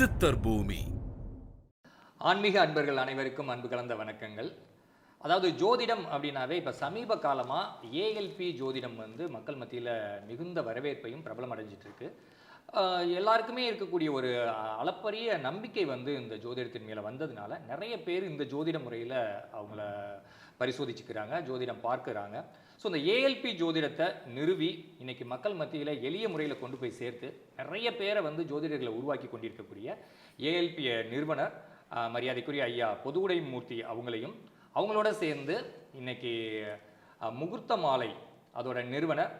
சித்தர் பூமி. ஆன்மீக அன்பர்கள் அனைவருக்கும் அன்பு கலந்த வணக்கங்கள். அதாவது ஜோதிடம் அப்படின்னாவே இப்போ சமீப காலமாக ஏஎல்பி ஜோதிடம் வந்து மக்கள் மத்தியில் மிகுந்த வரவேற்பையும் பிரபலம் அடைஞ்சிட்டு இருக்கு. எல்லாருக்குமே இருக்கக்கூடிய ஒரு அளப்பரிய நம்பிக்கை வந்து இந்த ஜோதிடத்தின் மேலே வந்ததுனால நிறைய பேர் இந்த ஜோதிட முறையில் அவங்கள பரிசோதிச்சுக்கிறாங்க, ஜோதிடம் பார்க்குறாங்க. ஸோ இந்த ஏஎல்பி ஜோதிடத்தை நிறுவி இன்னைக்கு மக்கள் மத்தியில் எளிய முறையில் கொண்டு போய் சேர்த்து நிறைய பேரை வந்து ஜோதிடர்களை உருவாக்கி கொண்டிருக்கக்கூடிய ஏஎல்பி நிறுவனர் மரியாதைக்குரிய ஐயா பொதுவுடை மூர்த்தி அவங்களையும், அவங்களோட சேர்ந்து இன்னைக்கு முகூர்த்த மாலை அதோட நிறுவனர்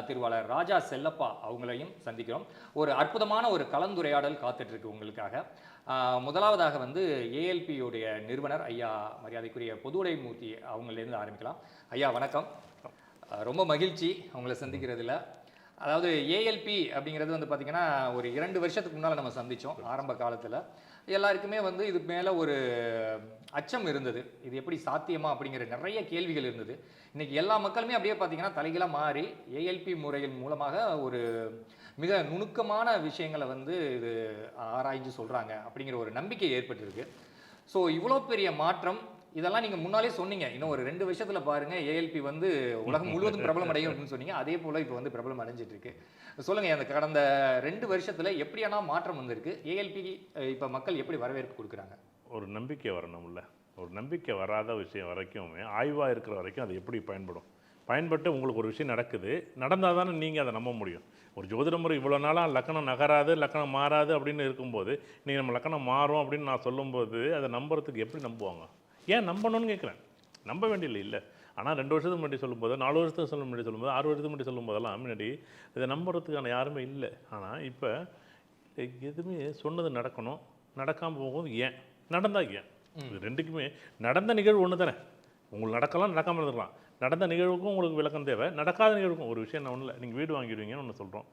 திருவாளர் ராஜா செல்லப்பா அவங்களையும் சந்திக்கிறோம். ஒரு அற்புதமான ஒரு கலந்துரையாடல் காத்துட்டு இருக்கு உங்களுக்காக. முதலாவதாக வந்து ஏஎல்பியுடைய நிறுவனர் ஐயா மரியாதைக்குரிய பொதுவுடை மூர்த்தி அவங்கலேருந்து ஆரம்பிக்கலாம். ஐயா வணக்கம். ரொம்ப மகிழ்ச்சி உங்களை சந்திக்கிறதுல. அதாவது ஏஎல்பி அப்படிங்கிறது வந்து பார்த்திங்கன்னா ஒரு 2 வருஷத்துக்கு முன்னால் நம்ம சந்தித்தோம். ஆரம்ப காலத்தில் எல்லாருக்குமே வந்து இது மேலே ஒரு அச்சம் இருந்தது, இது எப்படி சாத்தியமா அப்படிங்கிற நிறைய கேள்விகள் இருந்தது. இன்றைக்கி எல்லா மக்களுமே அப்படியே பார்த்திங்கன்னா தலைகீழாக மாறி ஏஎல்பி முறையின் மூலமாக ஒரு மிக நுணுக்கமான விஷயங்களை வந்து இது ஆராய்ஞ்சு சொல்கிறாங்க அப்படிங்கிற ஒரு நம்பிக்கை ஏற்பட்டிருக்கு. ஸோ இவ்வளோ பெரிய மாற்றம் இதெல்லாம் நீங்கள் முன்னாலே சொன்னீங்க, இன்னும் ஒரு 2 வருஷத்தில் பாருங்கள் ஏஎல்பி வந்து உலகம் முழுவதும் பிரபலம் அடையும் அப்படின்னு சொன்னீங்க. அதே போல் இப்போ வந்து பிரபலம் அடைஞ்சிட்டு இருக்கு. சொல்லுங்கள், அந்த கடந்த 2 வருஷத்தில் எப்படியான மாற்றம் வந்திருக்கு, ஏஎல்பி இப்போ மக்கள் எப்படி வரவேற்பு கொடுக்குறாங்க? ஒரு நம்பிக்கை வரணும்ல. ஒரு நம்பிக்கை வராத விஷயம் வரைக்குமே ஆய்வாக இருக்கிற வரைக்கும் அது எப்படி பயன்பட்டு உங்களுக்கு ஒரு விஷயம் நடக்குது, நடந்தால் தானே நீங்கள் அதை நம்ப முடியும். ஒரு ஜோதிட முறை இவ்வளோ நாளாக லக்கணம் நகராது, லக்கணம் மாறாது அப்படின்னு இருக்கும்போது நீங்கள் நம்ம லக்கணம் மாறும் அப்படின்னு நான் சொல்லும்போது அதை நம்புறதுக்கு எப்படி நம்புவாங்க? ஏன் நம்பணும்னு கேட்குறேன். நம்ப வேண்டியதில்லை இல்லை. ஆனால் 2 வருஷத்துக்கு முன்னாடி சொல்லும்போது, 4 வருஷத்துக்கு முன்னாடி சொல்லும்போது, 6 வருஷத்துக்கு முன்னாடி சொல்லும்போதெல்லாம் முன்னாடி இதை நம்புறதுக்கான யாருமே இல்லை. ஆனால் இப்போ எதுவுமே சொன்னது நடக்கணும், நடக்காமல் போகும்போது ஏன், நடந்தால் ஏன், இது ரெண்டுக்குமே நடந்த நிகழ்வு ஒன்று தானே. உங்களுக்கு நடக்கலாம், நடக்காமல் இருக்கலாம். நடந்த நிகழ்வுக்கும் உங்களுக்கு விளக்கம் தேவை, நடக்காத நிகழ்வுக்கும். ஒரு விஷயம் நான் ஒன்றும் இல்லை, நீங்கள் வீடு வாங்கிடுவீங்கன்னு ஒன்று சொல்கிறோம்.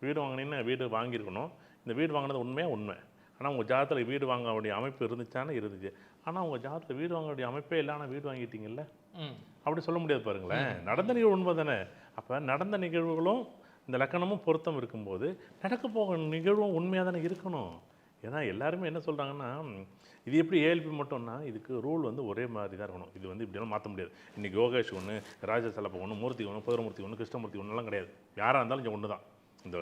வீடு வாங்கினீங்கன்னா வீடு வாங்கியிருக்கணும். இந்த வீடு வாங்கினது உண்மை. ஆனால் உங்கள் ஜாதகத்தில் வீடு வாங்க வேண்டிய அமைப்பு இருந்துச்சான்னு இருந்துச்சு. ஆனால் உங்கள் ஜாதகத்தில் வீடு வாங்க வேண்டிய அமைப்பே இல்லை, ஆனால் வீடு வாங்கிட்டீங்கல்ல, அப்படி சொல்ல முடியாது பாருங்களேன். நடந்த நிகழ்வு உண்மை தானே. அப்போ நடந்த நிகழ்வுகளும் இந்த லக்கணமும் பொருத்தம் இருக்கும்போது நடக்க போக நிகழ்வும் உண்மையாக தானே இருக்கணும். ஏன்னா எல்லாருமே என்ன சொல்கிறாங்கன்னா, இது எப்படி ஏஎல்பி மட்டும்னா இதுக்கு ரூல் வந்து ஒரே மாதிரி தான் இருக்கணும், இது வந்து இப்படியெல்லாம் மாற்ற முடியாது. இன்றைக்கி யோகேஷ் ஒன்று, ராஜா செல்லப்பா ஒன்று, மூர்த்தி ஒன்று, புதரமூர்த்தி ஒன்று, கிருஷ்ணமூர்த்தி ஒன்றுலாம் கிடையாது. யாராக இருந்தாலும் இங்கே ஒன்று தான். இந்த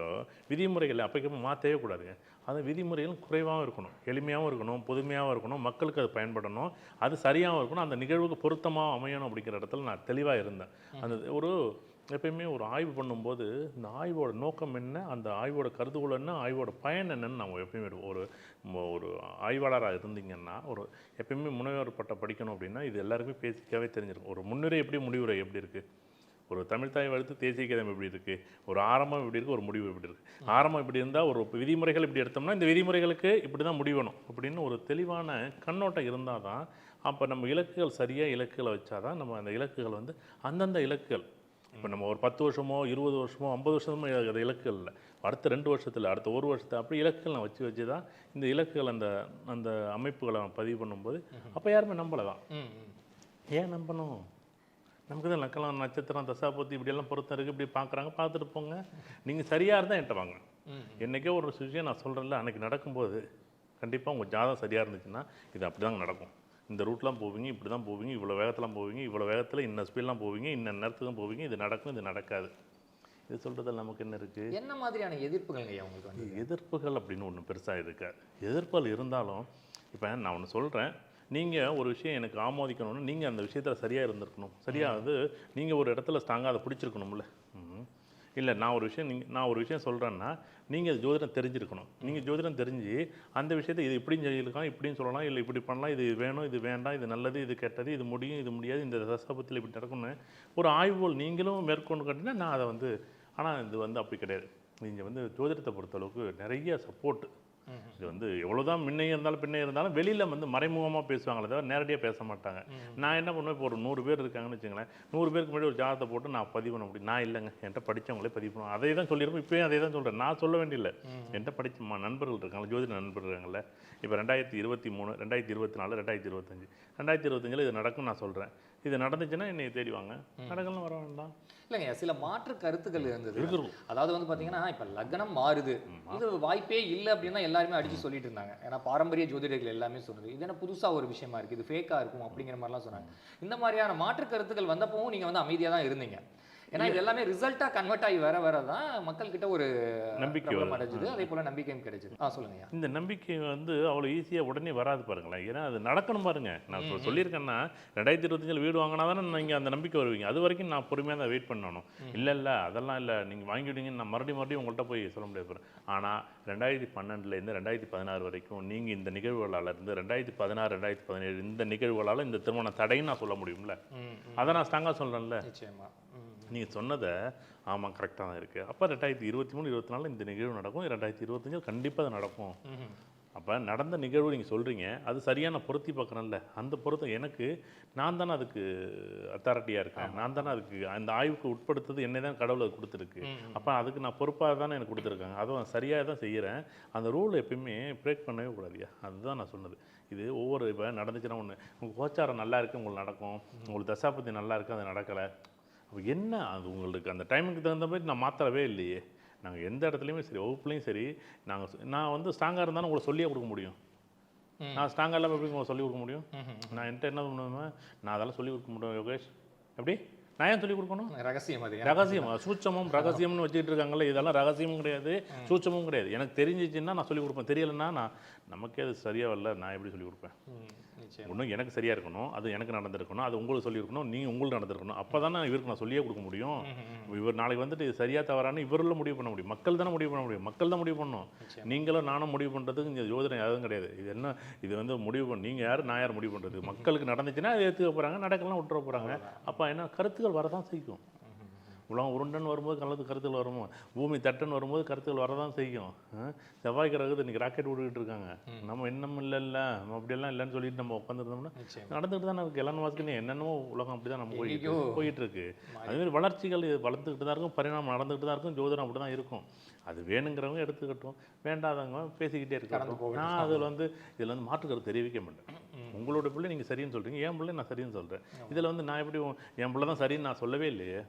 விதிமுறைகளை அப்போக்கு மாற்றவே கூடாதுங்க. அது விதிமுறைகளும் குறைவாகவும் இருக்கணும், எளிமையாகவும் இருக்கணும், புதுமையாகவும் இருக்கணும், மக்களுக்கு அது பயன்படணும், அது சரியாகவும் இருக்கணும், அந்த நிகழ்வுக்கு பொருத்தமாக அமையணும். அப்படிங்கிற இடத்துல நான் தெளிவாக இருந்தேன். அந்த ஒரு எப்பயுமே ஒரு ஆய்வு பண்ணும்போது இந்த ஆய்வோட நோக்கம் என்ன, அந்த ஆய்வோட கருதுகோள் என்ன, ஆய்வோட பயன் என்னன்னு நம்ம எப்பயுமே ஒரு ஆய்வாளராக இருந்தீங்கன்னா, ஒரு எப்பயுமே முனைவர் பட்டம் படிக்கணும் அப்படின்னா இது எல்லாருக்குமே பேசிக்காவே தெரிஞ்சிருக்கும். ஒரு முன்னுரை எப்படி, முடிவுரை எப்படி இருக்குது, ஒரு தமிழ்தாய் வளர்த்து தேசிய கீதம் எப்படி இருக்குது, ஒரு ஆரம்பம் எப்படி இருக்குது, ஒரு முடிவு எப்படி இருக்குது. ஆரம்பம் இப்படி இருந்தால் ஒரு விதிமுறைகள் இப்படி எடுத்தோம்னா இந்த விதிமுறைகளுக்கு இப்படி தான் முடிவணும் அப்படின்னு ஒரு தெளிவான கண்ணோட்டம் இருந்தால் தான் அப்போ நம்ம இலக்குகள் சரியாக இலக்குகளை வச்சா தான் நம்ம அந்த இலக்குகள் வந்து அந்தந்த இலக்குகள், இப்போ நம்ம ஒரு 10 வருஷமோ 20 வருஷமோ 50 வருஷமோ அது இலக்குகள் இல்லை, அடுத்த 2 வருஷத்தில் அடுத்த 1 வருஷத்தை அப்படி இலக்குகள் நான் வச்சு தான் இந்த இலக்குகள் அந்த அந்த அமைப்புகளை பதிவு பண்ணும்போது அப்போ யாருமே நம்பலை தான். ஏன் நம்பணும்? நமக்கு தான் லக்கலாம், நட்சத்திரம், தசாபத்தி இப்படியெல்லாம் பொருத்தம் இருக்குது, இப்படி பார்க்குறாங்க, பார்த்துட்டு போங்க. நீங்கள் சரியாக இருந்தால் என்கிட்ட வாங்க. என்றைக்கே ஒரு விஷயம் நான் சொல்கிறேன்ல, அன்றைக்கி நடக்கும்போது கண்டிப்பாக உங்கள் ஜாதகம் சரியாக இருந்துச்சுன்னா இது அப்படி தாங்க நடக்கும். இந்த ரூட்லாம் போவீங்க, இப்படி தான் போவீங்க, இவ்வளோ வேகத்தெலாம் போவீங்க, இவ்வளோ வேகத்தில் இன்ன ஸ்பீட்லாம் போவீங்க, இன்ன நேரத்துக்கு தான் போவீங்க, இது நடக்கும், இது நடக்காது. இது சொல்கிறதில் நமக்கு என்ன இருக்குது? என்ன மாதிரியான எதிர்ப்புகள் உங்களுக்கு வந்து? எதிர்ப்புகள் அப்படின்னு ஒன்று பெருசாக இருக்காது. எதிர்ப்புகள் இருந்தாலும் இப்போ நான் ஒன்று சொல்கிறேன், நீங்கள் ஒரு விஷயம் எனக்கு ஆமோதிக்கணும்னு நீங்கள் அந்த விஷயத்தில் சரியாக இருந்திருக்கணும். சரியாக நீங்கள் ஒரு இடத்துல ஸ்ட்ராங்காக அதை பிடிச்சிருக்கணும்ல. இல்லை நான் ஒரு விஷயம் சொல்கிறேன்னா நீங்கள் ஜோதிடம் தெரிஞ்சிருக்கணும். நீங்கள் ஜோதிடம் தெரிஞ்சு அந்த விஷயத்தை இது இப்படின்னு சொல்லியிருக்கலாம், இப்படின்னு சொல்லலாம், இல்லை இப்படி பண்ணலாம், இது வேணும், இது வேண்டாம், இது நல்லது, இது கெட்டது, இது முடியும், இது முடியாது, இந்த தசாபத்தில் இப்படி நடக்கும்னு ஒரு ஆய்வுகள் நீங்களும் மேற்கொண்டு கட்டினா நான் அதை வந்து, ஆனால் இது வந்து அப்படி கிடையாது. நீங்கள் வந்து ஜோதிடத்தை பொறுத்தளவுக்கு நிறைய சப்போர்ட்டு. இது வந்து எவ்வளோதான் முன்னே இருந்தாலும் பின்னே இருந்தாலும் வெளியில் வந்து மறைமுகமாக பேசுவாங்களே தவிர நேரடியாக பேச மாட்டாங்க. நான் என்ன பண்ணுவேன், இப்போ ஒரு 100 பேர் இருக்காங்கன்னு வச்சுங்களேன், 100 பேருக்கு முன்னாடி ஒரு ஜாதகத்தை போட்டு நான் பதிவு பண்ண முடியும். நான் இல்லைங்க, என்கிட்ட படித்தவங்களே பதிவு பண்ணுவோம். அதே தான் சொல்லியிருப்போம், இப்போயும் அதே தான் சொல்கிறேன். நான் சொல்ல வேண்டியில்லை, என்கிட்ட படித்த நண்பர்கள் இருக்காங்க, ஜோதிட நண்பர்கள் இருக்காங்கல்ல. இப்போ 2023, 2024, 2025 2025 இது நடக்கும் நான் சொல்கிறேன். இது நடந்துச்சுன்னா என்னை தேடி வாங்க, நடக்கலாம் வர வேண்டாம். இல்லைங்க, சில மாற்று கருத்துக்கள் இருந்தது. இருக்கிறோம். அதாவது வந்து பார்த்தீங்கன்னா, இப்போ லக்னம் மாறுது, இது வாய்ப்பே இல்லை அப்படின்னு தான் எல்லாருமே அடிச்சு சொல்லிட்டு இருந்தாங்க. ஏன்னா பாரம்பரிய ஜோதிடர்கள் எல்லாமே சொன்னது இது என்ன புதுசாக ஒரு விஷயமா இருக்குது, இது ஃபேக்காக இருக்கும் அப்படிங்கிற மாதிரிலாம் சொன்னாங்க. இந்த மாதிரியான மாற்று கருத்துக்கள் வந்தப்பவும் நீங்கள் வந்து அமைதியாக தான் இருந்தீங்க. ஏன்னா இது எல்லாமே ரிசல்ட்டாக கன்வெர்ட் ஆகி வர தான் மக்கள்கிட்ட ஒரு நம்பிக்கை அடைஞ்சுது, அதே போல் நம்பிக்கையும் கிடைச்சிது. சொல்லுங்க. இந்த நம்பிக்கை வந்து அவ்வளோ ஈஸியாக உடனே வராது பாருங்களேன். ஏன்னா அது நடக்கணும் பாருங்க. நான் சொல்லியிருக்கேன்னா 2025 வீடு வாங்கினா தானே நீங்கள் அந்த நம்பிக்கை வருவீங்க. அது வரைக்கும் நான் பொறுமையாக தான் வெயிட் பண்ணணும். இல்லை அதெல்லாம் இல்லை, நீங்கள் வாங்கிவிடுங்கன்னு நான் மறுபடியும் உங்கள்கிட்ட போய் சொல்ல முடியாது. ஆனால் 2012லேருந்து 2016 வரைக்கும் நீங்கள் இந்த நிகழ்வுகளால் இருந்து 2016 2017 இந்த நிகழ்வுகளால் இந்த திருமண தடைன்னு நான் சொல்ல முடியும்ல. அதை நான் ஸ்ட்ராங்காக சொல்கிறேன்ல. நிச்சயமா நீங்கள் சொன்னதை ஆமாம் கரெக்டாக தான் இருக்குது. அப்போ 2023 24 இந்த நிகழ்வு நடக்கும், 2025 கண்டிப்பாக அது நடக்கும். அப்போ நடந்த நிகழ்வு நீங்கள் சொல்கிறீங்க, அது சரியாக நான் பொருத்தி பார்க்குறேன்ல. அந்த பொருத்தம் எனக்கு நான் தானே அதுக்கு அத்தாரிட்டியாக இருக்கேன், நான் தானே அதுக்கு அந்த ஆய்வுக்கு உட்படுத்தது என்னை தான் கடவுள் அது கொடுத்துருக்கு. அப்போ அதுக்கு நான் பொறுப்பாக தானே எனக்கு கொடுத்துருக்காங்க, அதை நான் சரியாக தான் செய்கிறேன். அந்த ரூல் எப்பயுமே பிரேக் பண்ணவே கூடாதுயா. அதுதான் நான் சொன்னது. இது ஒவ்வொரு இப்போ நடந்துச்சுன்னா ஒன்று, உங்கள் கோச்சாரம் நல்லா இருக்குது உங்களுக்கு நடக்கும், உங்களுக்கு தசாபதி நல்லா இருக்குது அது நடக்கலை. அப்போ என்ன அது உங்களுக்கு அந்த டைமுக்கு தகுந்த மாதிரி நான் மாற்றவே இல்லையே. நாங்கள் எந்த இடத்துலையுமே சரி, வகுப்புலையும் சரி, நான் வந்து ஸ்ட்ராங்காக இருந்தாலும் உங்களை சொல்லியே கொடுக்க முடியும். நான் ஸ்ட்ராங்காக இல்லாமல் எப்படி உங்களுக்கு சொல்லிக் கொடுக்க முடியும்? நான் என்கிட்ட என்ன பண்ணுவேன், நான் அதெல்லாம் சொல்லிக் கொடுக்க முடியும் யோகேஷ். எப்படி நான் ஏன் சொல்லிக் கொடுக்கணும்? ரகசியம், அது ரகசியம், சூட்சமும் ரகசியம்னு வச்சுக்கிட்டு இருக்காங்கல்ல. இதெல்லாம் ரகசியமும் கிடையாது, சூட்சமும் கிடையாது. எனக்கு தெரிஞ்சிச்சுன்னா நான் சொல்லிக் கொடுப்பேன், தெரியலைன்னா நான் நமக்கே அது சரியாக வரல, நான் எப்படி சொல்லிக் கொடுப்பேன்? ஒன்றும் எனக்கு சரியாக இருக்கணும், அது எனக்கு நடந்திருக்கணும், அது உங்களுக்கு சொல்லியிருக்கணும், நீங்கள் உங்களுக்கு நடந்திருக்கணும். அப்போ தானே இவருக்கு நான் சொல்லியே கொடுக்க முடியும். இவர் நாளைக்கு வந்துட்டு இது சரியாக தவறானு இவரில் முடிவு பண்ண முடியும். மக்கள் தானே முடிவு பண்ண முடியும், மக்கள் தான் முடிவு பண்ணணும். நீங்களும் நானும் முடிவு பண்ணுறதுக்கு இங்கே ஜோதிடம் எதுவும் கிடையாது. இது என்ன, இது வந்து முடிவு பண்ண நீங்கள் யார் நான் யார் முடிவு பண்ணுறது? மக்களுக்கு நடந்துச்சுன்னா அதை ஏற்றுக்க போகிறாங்க, நடக்கலாம் விட்டுற போகிறாங்க. அப்போ என்ன கருத்துக்கள் வரதான் செய்யும். உலகம் உருண்டன் வரும்போது கருத்துக்கள் வருமோ, பூமி தட்டுன்னு வரும்போது கருத்துக்கள் வரதான் செய்யும். செவ்வாய் கிரகத்தை இன்றைக்கி ராக்கெட் விட்டுக்கிட்டு இருக்காங்க. நம்ம இன்னும் இல்லை நம்ம அப்படியெல்லாம் இல்லைன்னு சொல்லிட்டு நம்ம உட்காந்துருந்தோம்னா நடந்துகிட்டு தான் இருக்குது. எல்லாம் மாதத்துக்கு என்னென்னமோ உலகம் அப்படி தான் நம்ம போயிட்டு இருக்கு. அதுமாதிரி வளர்ச்சிகள் வளர்ந்துக்கிட்டு தான் இருக்கும், பரிணாமம் நடந்துக்கிட்டு தான் இருக்கும். ஜோதிடம் அப்படி தான் இருக்கும். அது வேணுங்கிறவங்க எடுத்துக்கட்டும், வேண்டாதவங்க பேசிக்கிட்டே இருக்காங்க. நான் இதில் வந்து மாற்றுக்கருத்து தெரிவிக்க மாட்டேன். உங்களோட பிள்ளை நீங்கள் சரின்னு சொல்கிறீங்க, என் பிள்ளை நான் சரின்னு சொல்கிறேன். இதில் வந்து நான் எப்படி என் பிள்ளை தான் சரின்னு நான் சொல்லவே இல்லையே.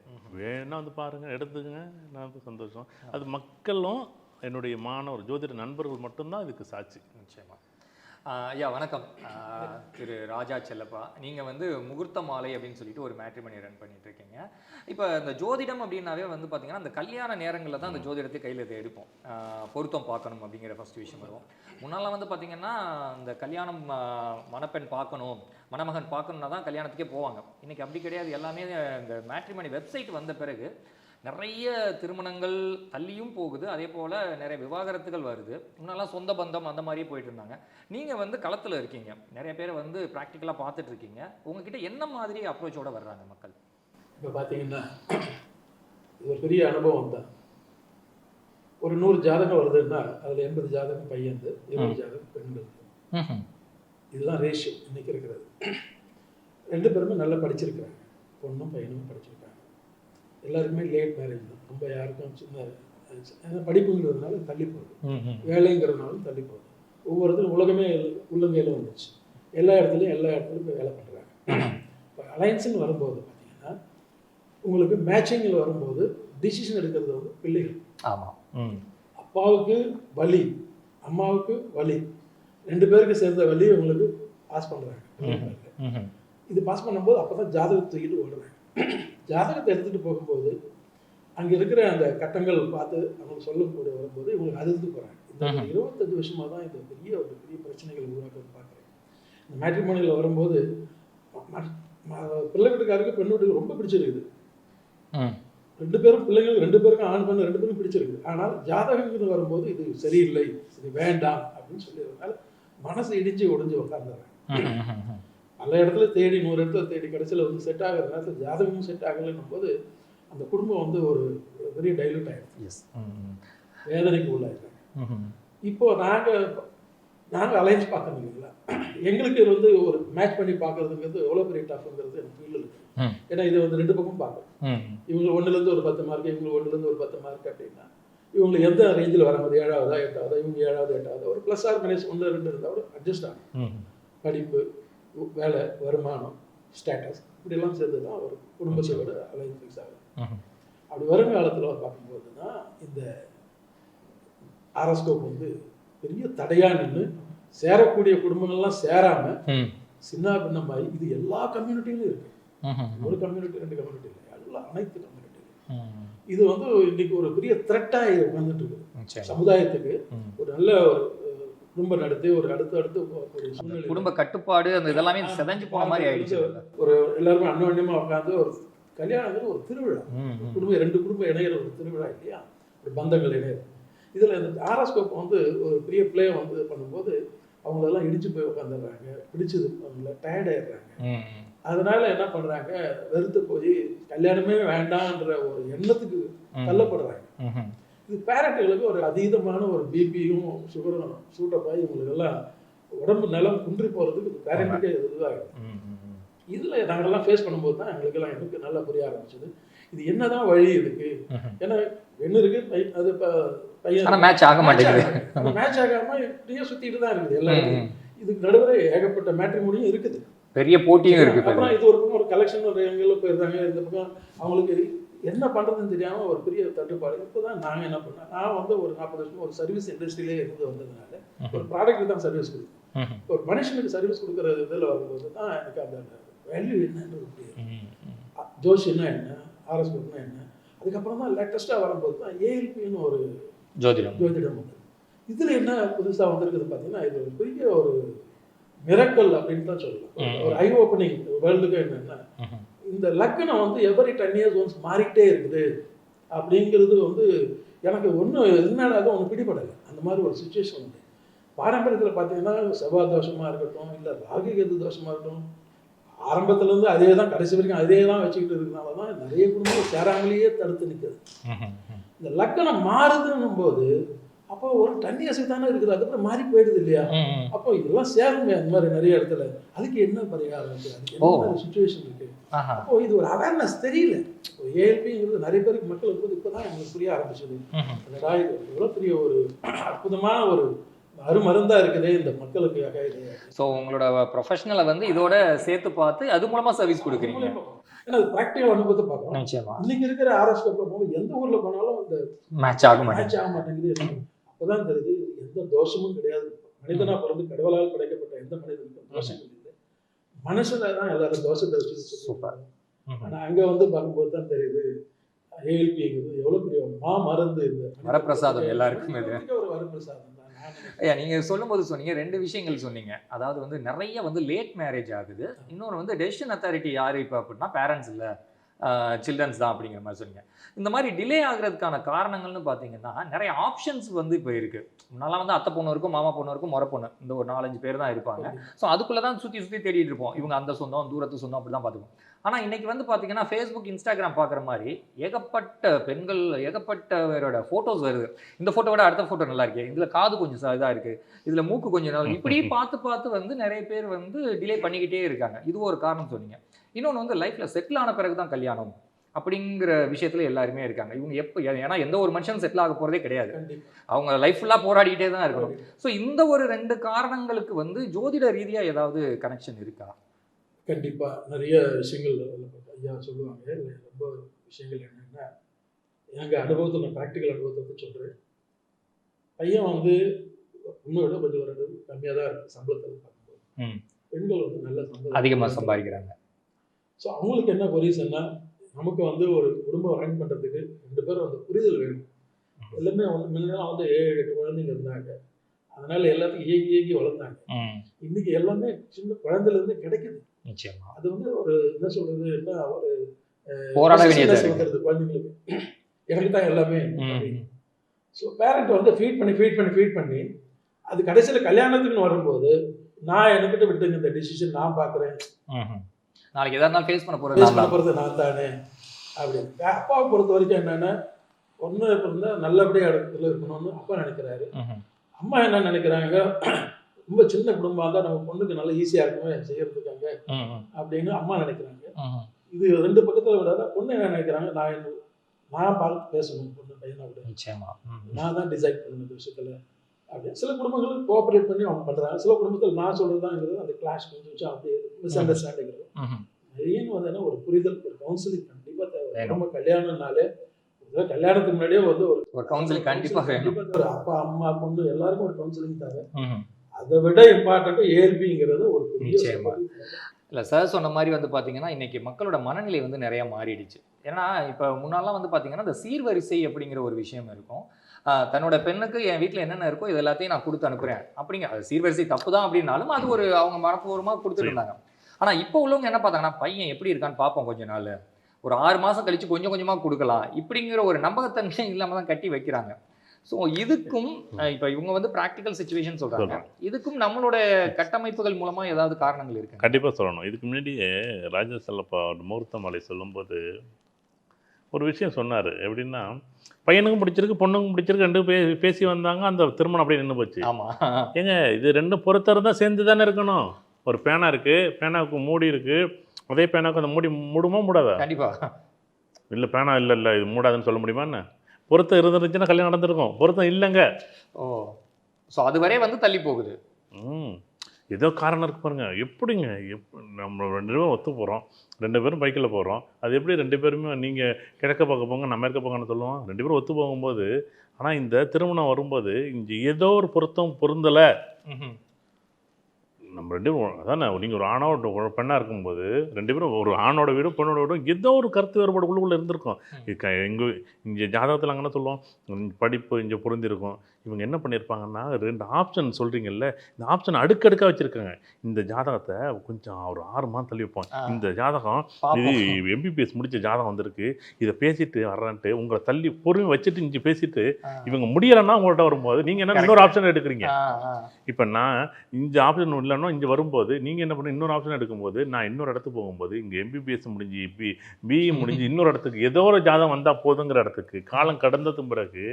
வேணா வந்து பாருங்கள், எடுத்துக்கங்க, நான் வந்து சந்தோஷம். அது மக்களும் என்னுடைய மாணவர் ஜோதிட நண்பர்கள் மட்டும்தான் இதுக்கு சாட்சி. நிச்சயமாக. ஐயா வணக்கம். திரு ராஜா செல்லப்பா, நீங்கள் வந்து முகூர்த்த மாலை அப்படின்னு சொல்லிட்டு ஒரு மேட்ரிமனி ரன் பண்ணிட்டு இருக்கீங்க. இப்போ இந்த ஜோதிடம் அப்படின்னாவே வந்து பார்த்தீங்கன்னா அந்த கல்யாண நேரங்களில் தான் அந்த ஜோதிடத்தை கையில் எடுப்போம். பொருத்தம் பார்க்கணும் அப்படிங்கிற ஃபர்ஸ்ட் விஷயம் வரும். முன்னாலாம் வந்து பார்த்தீங்கன்னா இந்த கல்யாணம் மணப்பெண் பார்க்கணும், மணமகன் பார்க்கணுன்னா தான் கல்யாணத்துக்கே போவாங்க. இன்றைக்கி அப்படி கிடையாது. எல்லாமே இந்த மேட்ரிமனி வெப்சைட் வந்த பிறகு நிறைய திருமணங்கள் தள்ளியும் போகுது, அதே போல் நிறைய விவாகரத்துகள் வருது. முன்னெல்லாம் சொந்த பந்தம் அந்த மாதிரியே போயிட்டு இருந்தாங்க. நீங்கள் வந்து களத்தில் இருக்கீங்க, நிறைய பேரை வந்து ப்ராக்டிக்கலாக பார்த்துட்டு இருக்கீங்க. உங்ககிட்ட என்ன மாதிரி அப்ரோச்சோட வர்றாங்க மக்கள்? இப்போ பார்த்தீங்கன்னா இது ஒரு பெரிய அனுபவம் தான். ஒரு 100 ஜாதகம் வருதுன்னா அதில் 80 ஜாதகம் பையன், 20 ஜாதகம் பெண்கள். இதுதான் ரேஷியோ இன்னைக்கு இருக்கிறது. 2 பேருமே நல்லா படிச்சிருக்கிறாங்க, பொண்ணும் பையனும் படிச்சிருக்காங்க. எல்லாருக்குமே லேட் மேரேஜ் தான். ரொம்ப யாருக்கும் சின்ன படிப்புங்கிறதுனால தள்ளி போகுது, வேலைங்கிறதுனாலும் தள்ளி போகுது. ஒவ்வொருத்தரும் உலகமே உள்ளங்கையில் வந்துச்சு. எல்லா இடத்துலையும் வேலை பண்ணுறாங்க. இப்போ அலையன்ஸுன்னு வரும்போது பார்த்தீங்கன்னா உங்களுக்கு மேட்சிங்கில் வரும்போது டிசிஷன் எடுக்கிறது வந்து பிள்ளைகள். ஆமாம். அப்பாவுக்கு வலி, அம்மாவுக்கு வலி, 2 பேருக்கு சேர்ந்த வலி உங்களுக்கு பாஸ் பண்ணுறாங்க. இது பாஸ் பண்ணும்போது அப்போ தான் ஜாதகத்தை தூக்கிட்டு ஓடுறாங்க. ஜாதகத்தை எடுத்துகிட்டு போகும்போது அங்கே இருக்கிற அந்த கட்டங்கள் பார்த்து அவங்க சொல்லக்கூடிய வரும்போது இவங்களுக்கு அதிர்ந்து போகிறாங்க. இந்த 25 வருஷமாக தான் இந்த ஒரு பெரிய பிரச்சனைகள் உருவாக்க பார்க்குறேன். இந்த மேட்ரிமோனியில் வரும்போது பிள்ளை வீட்டுக்காருக்கு பெண் வீட்டுக்கு ரொம்ப பிடிச்சிருக்குது. 2 பேரும் பிள்ளைங்களுக்கு 2 பேருக்கும் ஆண் பெண் 2 பேரும் பிடிச்சிருக்கு. ஆனால் ஜாதகங்கள் வரும்போது இது சரியில்லை, இது வேண்டாம் அப்படின்னு சொல்லிடுறதுனால மனசு இடிஞ்சு உடைஞ்சு உட்காந்துறாங்க. பல இடத்துல தேடி 100 இடத்துல தேடி கடைசியில் வந்து செட் ஆகிற நேரத்தில் ஜாதகமும் செட் ஆகலைன்னும் போது அந்த குடும்பம் வந்து ஒரு பெரிய டைலூட் ஆகிடுச்சு, வேதனைக்கு உள்ளாயிருக்காங்க. இப்போ நாங்கள் அலைன்ஸ் பார்க்கணும் இல்லைங்களா, எங்களுக்கு இது வந்து ஒரு மேட்ச் பண்ணி பார்க்கறதுங்கிறது எவ்வளோ பெரிய டஃப்ங்கிறது எனக்கு ஃபீல் இருக்கு. ஏன்னா இது வந்து 2 பக்கம் பார்க்கணும். இவங்க 1லேருந்து ஒரு 10 மார்க், இவங்களுக்கு 1லேருந்து ஒரு 10 மார்க் அப்படின்னா இவங்களுக்கு எந்த ரேஞ்சில் வரும்போது 7ஆவதா 8ஆவதா, இவங்க 7ஆவது 8ஆவதா, ஒரு +ஆர் -1 2 இருந்தால் கூட அட்ஜஸ்ட் ஆகும். படிப்பு, வேலை, வருமானம், ஸ்டேட்டஸ் இப்படியெல்லாம் சேர்ந்து தான் ஒரு குடும்பத்தோட அலைன்ஸ் ஃபிக்ஸ் ஆகுது. அப்படி வருங்காலத்தில் பார்க்கும்போது தான் இந்த ஆரோஸ்கோப் வந்து பெரிய தடையாக நின்று சேரக்கூடிய குடும்பங்கள்லாம் சேராமல் சின்ன பின்னமாயி இது எல்லா கம்யூனிட்டியிலும் இருக்கு. ஒரு கம்யூனிட்டி 2 கம்யூனிட்டி இல்லை, எல்லாம் அனைத்து கம்யூனிட்டியிலும் இது வந்து இன்னைக்கு ஒரு பெரிய த்ரெட்டாக வந்துட்டு இருக்கு சமுதாயத்துக்கு. ஒரு நல்ல ஒரு குடும்ப நடத்தி ஒரு அடுத்து ஒரு சூழ்நிலை, குடும்ப கட்டுப்பாடு அந்த இதெல்லாமே செதஞ்சு போன மாதிரி ஆயிடுச்சு. ஒரு எல்லாருமே அன்னோன்யமா உட்காந்து ஒரு கல்யாணங்கிறது ஒரு திருவிழா, குடும்பம் 2 குடும்பம் இணைகிற ஒரு திருவிழா இல்லையா, ஒரு பந்தங்கள் இணையிறது. இதில் இந்த ஆரோஸ்கோப் வந்து ஒரு பெரிய பிளே வந்து பண்ணும்போது அவங்களெல்லாம் இடிச்சு போய் உட்காந்துடுறாங்க, பிடிச்சது அவங்கள டயர்ட் ஆயிடுறாங்க. அதனால என்ன பண்றாங்க, வெறுத்து போய் கல்யாணமே வேண்டான்ற ஒரு எண்ணத்துக்கு தள்ளப்படுறாங்க. இது பேரண்ட்டுகளுக்கு ஒரு அதீதமான ஒரு பிபியும் சுகரும் சூட்டப்பாய் இவங்களுக்கு எல்லாம் உடம்பு நலம் குன்றி போறதுக்கு இது பேரண்ட்டுக்கே இதுவாகும். இதுல நாங்கெல்லாம் ஃபேஸ் பண்ணும்போது தான் எங்களுக்கெல்லாம் எனக்கு நல்லா புரிய ஆரம்பிச்சது இது என்னதான் வழி இதுக்கு. ஏன்னா என்ன இருக்கு, அது பையன் மேட்ச் ஆக மாட்டேங்குது, மேட்ச் ஆகாம இப்படியே சுத்திட்டு தான் இருக்குது எல்லாரும். இதுக்கு நடுவில் ஏகப்பட்ட மேட்ரிமோனியும் இருக்குது, பெரிய போட்டியும் இருக்கு. அப்புறம் இது ஒரு பக்கம் ஒரு கலெக்ஷன் ஒரு எங்கெல்லாம் போயிருந்தாங்க, இந்த பக்கம் அவங்களுக்கு என்ன பண்றதுன்னு தெரியாம ஒரு பெரிய தட்டுப்பாடு. இப்போதான் நாங்க என்ன பண்ணோம், நான் வந்து ஒரு 40 வருஷம் ஒரு சர்வீஸ் இண்டஸ்ட்ரியிலே இருந்து வந்ததுனால ஒரு ப்ராடக்ட் தான் சர்வீஸ் கொடுக்கும். ஒரு மனுஷனுக்கு சர்வீஸ் கொடுக்குற இதில் வரும்போது தான் எனக்கு அந்த வேல்யூ என்னன்றது புரியுது. ஜோஷின்னா என்ன, ஆரோஸ்கோப்னா என்ன, அதுக்கப்புறம் தான் லேட்டஸ்ட்டாக வரும்போது தான் ஏஎல்பின்னு ஒரு ஜோதிடம் வந்து இதில் என்ன புதுசாக வந்திருக்குது பார்த்தீங்கன்னா, இது ஒரு பெரிய ஒரு மிரக்கல் அப்படின்னு தான் சொல்லலாம். ஒரு ஐ ஓப்பனிங் வேர்ல்டுக்கு என்னன்னா, இந்த லக்னம் வந்து எவரி 10 years ஒன்ஸ் மாறிக்கிட்டே இருக்குது அப்படிங்கிறது வந்து எனக்கு ஒன்றும் என்னடாக ஒன்று பிடிபடலை. அந்த மாதிரி ஒரு சுச்சுவேஷன் வந்து பாரம்பரியத்தில் பார்த்தீங்கன்னா செவ்வாய் தோஷமாக இருக்கட்டும், இல்லை ராகு கேது தோஷமாக இருக்கட்டும், ஆரம்பத்துலேருந்து அதே தான் கடைசி வரைக்கும் அதே தான் வச்சுக்கிட்டு இருக்கிறனால தான் நிறைய குடும்பங்கள் சேராமலேயே தடுத்து நிற்குது. இந்த லக்னம் மாறுதுன்னும் போது அப்போ ஒரு 10 years தானே இருக்குது, அதுக்கப்புறம் மாறி போயிடுது இல்லையா, அப்போ இதெல்லாம் சேருமே அந்த மாதிரி நிறைய இடத்துல. அதுக்கு என்ன பரிகாரம் இருக்கு, அதுக்கு என்ன சுச்சுவேஷன் இருக்கு. அப்போ இது ஒரு அவேர்னஸ் தெரியல. ஏஎல்பிங்கிறது நிறைய பேருக்கு மக்களுக்கு வந்து இப்போதான் எங்களுக்கு புரிய ஆரம்பிச்சது. எவ்வளோ பெரிய ஒரு அற்புதமான ஒரு அருமருந்தா இருக்குது இந்த மக்களுக்காக. இது ஸோ உங்களோட ப்ரொஃபஷனலை வந்து இதோட சேர்த்து பார்த்து அது மூலமா சர்வீஸ் கொடுக்குறீங்க. ஏன்னா அது ப்ராக்டிகல் அனுபவத்தை பார்க்கணும். நிச்சயமா இன்னைக்கு இருக்கிற ஆரோஸ்கோப்ல போகும்போது எந்த ஊர்ல போனாலும் அந்த மேட்ச் ஆக மாட்டேங்குது. அப்பதான் தெரியுது எந்த தோஷமும் கிடையாது. மனிதனா பிறந்து கடவுளால் படைக்கப்பட்ட எந்த மனிதனுக்கும் தோஷங்கள் இல்லை, மனுஷன தான் எல்லாரும் தோஷத்தை வச்சு சொல்லுவாங்க. ஆனா அங்க வந்து பார்க்கும்போது தான் தெரியுது ஏஎல்பிங்கிறது எவ்வளவு பெரிய மருந்து. இந்த வரப்பிரசாதம் எல்லாருக்கும் ஒரு வரப்பிரசாதம். ஐயா நீங்கள் சொல்லும்போது சொன்னீங்க 2 விஷயங்கள் சொன்னீங்க. அதாவது வந்து நிறைய வந்து லேட் மேரேஜ் ஆகுது, இன்னொன்று வந்து டெசிஷன் அத்தாரிட்டி யார் இப்போ அப்படின்னா பேரண்ட்ஸ் இல்லை சில்ட்ரன்ஸ் தான் அப்படிங்கிற மாதிரி சொன்னீங்க. இந்த மாதிரி டிலே ஆகுறதுக்கான காரணங்கள்னு பார்த்தீங்கன்னா நிறைய ஆப்ஷன்ஸ் வந்து இப்போ இருக்குது. முன்னாலாம் வந்து அத்தை பொண்ணு இருக்கும், மாமா பொண்ணு இருக்கும், முறை பொண்ணு, இந்த ஒரு 4-5 பேர் தான் இருப்பாங்க. ஸோ அதுக்குள்ளே தான் சுற்றி தேடிட்டு இருப்போம், இவங்க அந்த சொந்தம் தூரத்து சொந்தம் அப்படி தான் பார்த்துப்போம். ஆனால் இன்றைக்கி வந்து பார்த்தீங்கன்னா ஃபேஸ்புக் இன்ஸ்டாகிராம் பார்க்குற மாதிரி ஏகப்பட்ட பெண்கள் ஏகப்பட்டவரோட ஃபோட்டோஸ் வருது. இந்த ஃபோட்டோ விட அடுத்த ஃபோட்டோ நல்லா இருக்கு, இதில் காது கொஞ்சம் இதாக இருக்குது, இதில் மூக்கு கொஞ்சம் நல்லா, இப்படி பார்த்து வந்து நிறைய பேர் வந்து டிலே பண்ணிக்கிட்டே இருக்காங்க. இது ஒரு காரணம் சொன்னீங்க. இன்னொன்று வந்து லைஃப்பில் செட்டில் ஆன பிறகு தான் கல்யாணம் அப்படிங்கிற விஷயத்தில் எல்லாருமே இருக்காங்க. இவங்க எப்போ, ஏன்னா எந்த ஒரு மனுஷன் செட்டில் ஆக போகிறதே கிடையாது, அவங்க லைஃப் ஃபுல்லாக போராடிக்கிட்டே தான் இருக்கணும். ஸோ இந்த ஒரு 2 காரணங்களுக்கு வந்து ஜோதிட ரீதியாக ஏதாவது கனெக்ஷன் இருக்கா? கண்டிப்பாக நிறைய விஷயங்கள் ஐயா சொல்லுவாங்க. ரொம்ப விஷயங்கள் என்னென்னா எங்கள் அனுபவத்தில், நான் ப்ராக்டிக்கல் அனுபவத்தை வந்து சொல்கிறேன். பையன் வந்து இன்னும் விட கொஞ்சம் ஒரு கம்மியாக தான் இருக்குது சம்பளத்தில் பார்க்கும்போது. பெண்கள் வந்து நல்ல சம்பளம் அதிகமாக சம்பாதிக்கிறாங்க. ஸோ அவங்களுக்கு என்ன கொரீசன்னா, நமக்கு வந்து ஒரு குடும்பம் ரன் பண்ணுறதுக்கு 2 பேரும் வந்து புரிதல் வேணும். எல்லாமே வந்து முன்னெல்லாம் வந்து 7-8 குழந்தைங்க இருந்தாங்க, அதனால எல்லாத்துக்கும் ஏகி வளர்ந்தாங்க. இன்னைக்கு எல்லாமே சின்ன குழந்தைலேருந்து கிடைக்குது. நிச்சயமா அது வந்து ஒரு என்ன சொல்றது, என்ன ஒரு போராட வேண்டியது வந்துடுது குழந்தைங்களுக்கு, எனக்கு தான் எல்லாமே. ஸோ பேரண்ட் வந்து ஃபீட் பண்ணி அது கடைசியில் கல்யாணத்துக்குன்னு வரும்போது நான் என்கிட்ட விட்டுங்க இந்த டிசிஷன் நான் பார்க்குறேன், நாளைக்கு எதாவது நாள் ஃபேஸ் பண்ண போகிறது நான் தானே அப்படின்னு. அப்பாவை பொறுத்த வரைக்கும் என்னென்னா, பொண்ணு இருந்தால் நல்லபடியாக இடத்துல இருக்கணும்னு அப்பா நினைக்கிறாரு. அம்மா என்ன நினைக்கிறாங்க, ரொம்ப சின்ன குடும்பம் இருந்தால் நம்ம பொண்ணுக்கு நல்லா ஈஸியாக இருக்குமே செய்யறதுக்காங்க அப்படின்னு அம்மா நினைக்கிறாங்க. இது 2 பக்கத்தில் விடாத பொண்ணு என்ன நினைக்கிறாங்க, நான் பார்த்து பேசணும் பொண்ணு பையனை விட, நான் தான் டிசைட் பண்ணணும் இந்த விஷயத்தில் அப்படின்னு. சில குடும்பங்கள் கோஆப்ரேட் பண்ணி அவங்க பண்ணுறாங்க, சில குடும்பத்தில் நான் சொல்கிறது தான்ங்கிறது அந்த கிளாஷ் கொஞ்சம் அப்படியே மிஸ் அண்டர்ஸ்டாண்டிங் இருக்கும். மெயின் வந்து ஒரு புரிதல், ஒரு கவுன்சிலிங் கண்டிப்பா தேவை. நம்ம கல்யாணம்னாலே கல்யாணத்துக்கு முன்னாடியே வந்து ஒரு கவுன்சிலிங் கண்டிப்பா வேணும். ஒரு அப்பா அம்மா பொண்ணு எல்லாருக்கும் ஒரு கவுன்சிலிங் தேவை. அதை விட இம்பார்ட்டன்ட் ஏஎல்பிங்கிறது ஒரு பெரிய நிச்சயமா. இல்லை சார் சொன்ன மாதிரி வந்து பார்த்தீங்கன்னா இன்னைக்கு மக்களோட மனநிலை வந்து நிறைய மாறிடுச்சு. ஏன்னா இப்போ முன்னாலாம் வந்து பார்த்தீங்கன்னா இந்த சீர்வரிசை அப்படிங்கிற ஒரு விஷயம் இருக்கும். தன்னோட பெண்ணுக்கு என் வீட்டில் என்னென்ன இருக்கோ இது எல்லாத்தையும் நான் கொடுத்து அனுப்புகிறேன் அப்படிங்க. அது சீர்வரிசை தப்பு தான் அப்படின்னாலும் அது ஒரு அவங்க மனப்பூர்வமாக கொடுத்துட்டு இருந்தாங்க. ஆனால் இப்போ உள்ளவங்க என்ன பார்த்தாங்கன்னா பையன் எப்படி இருக்கான்னு பார்ப்போம், கொஞ்ச நாள் ஒரு 6 மாதம் கழிச்சு கொஞ்சம் கொஞ்சமாக கொடுக்கலாம் இப்படிங்கிற ஒரு நம்பகத்தன்மை இல்லாமல் தான் கட்டி வைக்கிறாங்க. ஸோ இதுக்கும் இப்போ இவங்க வந்து ப்ராக்டிக்கல் சிச்சுவேஷன் சொல்கிறாங்க, இதுக்கும் நம்மளோட கட்டமைப்புகள் மூலமாக ஏதாவது காரணங்கள் இருக்கு? கண்டிப்பாக சொல்லணும். இதுக்கு முன்னாடியே ராஜா செல்லப்பா முகூர்த்த மாலை சொல்லும்போது ஒரு விஷயம் சொன்னார். எப்படின்னா பையனுக்கும் பிடிச்சிருக்கு பொண்ணுக்கும் பிடிச்சிருக்கு, ரெண்டு பேசி வந்தாங்க, அந்த திருமணம் அப்படியே நின்று போச்சு. ஆமாம் ஏங்க இது ரெண்டும் பொறுத்தர் தான் சேர்ந்து தானே இருக்கணும். ஒரு பேனா இருக்குது, பேனாவுக்கு மூடி இருக்குது, அதே பேனாவுக்கு அந்த மூடி மூடுமா மூடாதா? கண்டிப்பாக இல்லை பேனா இல்லை இது மூடாதுன்னு சொல்ல முடியுமா என்ன? பொருத்தம் இருந்துருந்துச்சுன்னா கல்யாணம் நடந்திருக்கும், பொருத்தம் இல்லைங்க. ஓ ஸோ அது வரை வந்து தள்ளி போகுது. ஏதோ காரணம் இருக்கு பாருங்க. எப்படிங்க நம்ம 2 பேரும் ஒத்து போகிறோம், 2 பேரும் பைக்கில் போகிறோம், அது எப்படி 2 பேருமே நீங்கள் கிழக்க பார்க்க போங்க நம்ம மேற்க பார்க்கணும்னு சொல்லுவோம். 2 பேரும் ஒத்து போகும்போது, ஆனால் இந்த திருமணம் வரும்போது இங்கே ஏதோ ஒரு பொருத்தம் பொருந்தலை. நம்ம 2 பேரும் அதானே, நீங்கள் ஒரு ஆணோட ஒரு பெண்ணாக இருக்கும்போது 2 பேரும் ஒரு ஆணோட வீடும் பொண்ணோட வீடும் ஏதோ ஒரு கருத்து வேறுபாடு உள்ளுக்குள்ளே இருந்திருக்கும். இங்கே ஜாதகத்தில் அங்கே சொல்லுவோம் படிப்பு இங்கே பொருந்திருக்கும். இவங்க என்ன பண்ணியிருப்பாங்கன்னா 2 ஆப்ஷன் சொல்கிறீங்கல்ல, இந்த ஆப்ஷன் அடுக்கடுக்காக வச்சுருக்காங்க. இந்த ஜாதகத்தை கொஞ்சம் ஒரு 6 மாதம் தள்ளி வைப்போம், இந்த ஜாதகம் இது எம்பிபிஎஸ் முடித்த ஜாதகம் வந்திருக்கு, இதை பேசிட்டு வர்றான்ட்டு உங்களை தள்ளி பொறுமை வச்சுட்டு இங்கே பேசிட்டு இவங்க முடியலைன்னா உங்கள்கிட்ட வரும்போது நீங்கள் என்ன இன்னொரு ஆப்ஷன் எடுக்கிறீங்க. இப்போ நான் இந்த ஆப்ஷன் இல்லைன்னா இங்கே வரும்போது நீங்கள் என்ன பண்ண இன்னொரு ஆப்ஷன் எடுக்கும்போது நான் இன்னொரு இடத்துக்கு போகும்போது இங்கே எம்பிபிஎஸ் முடிஞ்சு பிஇ முடிஞ்சு இன்னொரு இடத்துக்கு ஏதோ ஒரு ஜாதகம் வந்தால் போதுங்கிற இடத்துக்கு காலம் கடந்ததும் பிறகு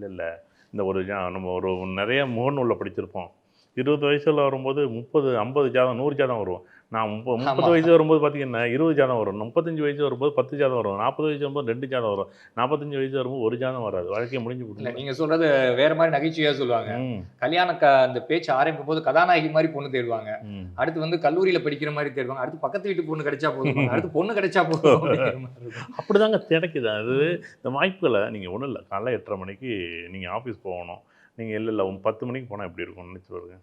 இல்லை இந்த ஒரு நம்ம ஒரு நிறைய முகநூலில் படிச்சிருப்போம். 20 வயசில் வரும்போது 30 50 ஜாதகம் 100 ஜாதகம் வரும். நான் 30 வயசு வரும்போது பார்த்தீங்கன்னா 20 ஜாதகம் வரும், 35 வயசு வரும்போது 10 ஜாதகம் வரும், 40 வயசு வரும்போது 2 ஜாதகம் வரும், 45 வயசு வரும்போது 1 ஜாதகம் வராது. வாழ்க்கையை முடிஞ்சு போட்டு. நீங்கள் சொல்கிறது வேற மாதிரி நகைச்சுவையாக சொல்லுவாங்க. கல்யாண அந்த பேச்சு ஆரம்பிக்கும் போது கதாநாயகி மாதிரி பொண்ணு தேடுவாங்க, அடுத்து வந்து கல்லூரியில் படிக்கிற மாதிரி தேடுவாங்க, அடுத்து பக்கத்து வீட்டு பொண்ணு கிடைச்சா போதும், அடுத்து பொண்ணு கிடைச்சா போதும். அப்படிதாங்க கிடைக்குது. அது இந்த வாய்ப்புகளை நீங்கள் ஒன்றும் இல்லை, காலைல 8:30 மணிக்கு நீங்கள் ஆஃபீஸ் போகணும், நீங்கள் இல்லை 10 மணிக்கு போனால் எப்படி இருக்கும்னு நினச்சி வருங்க.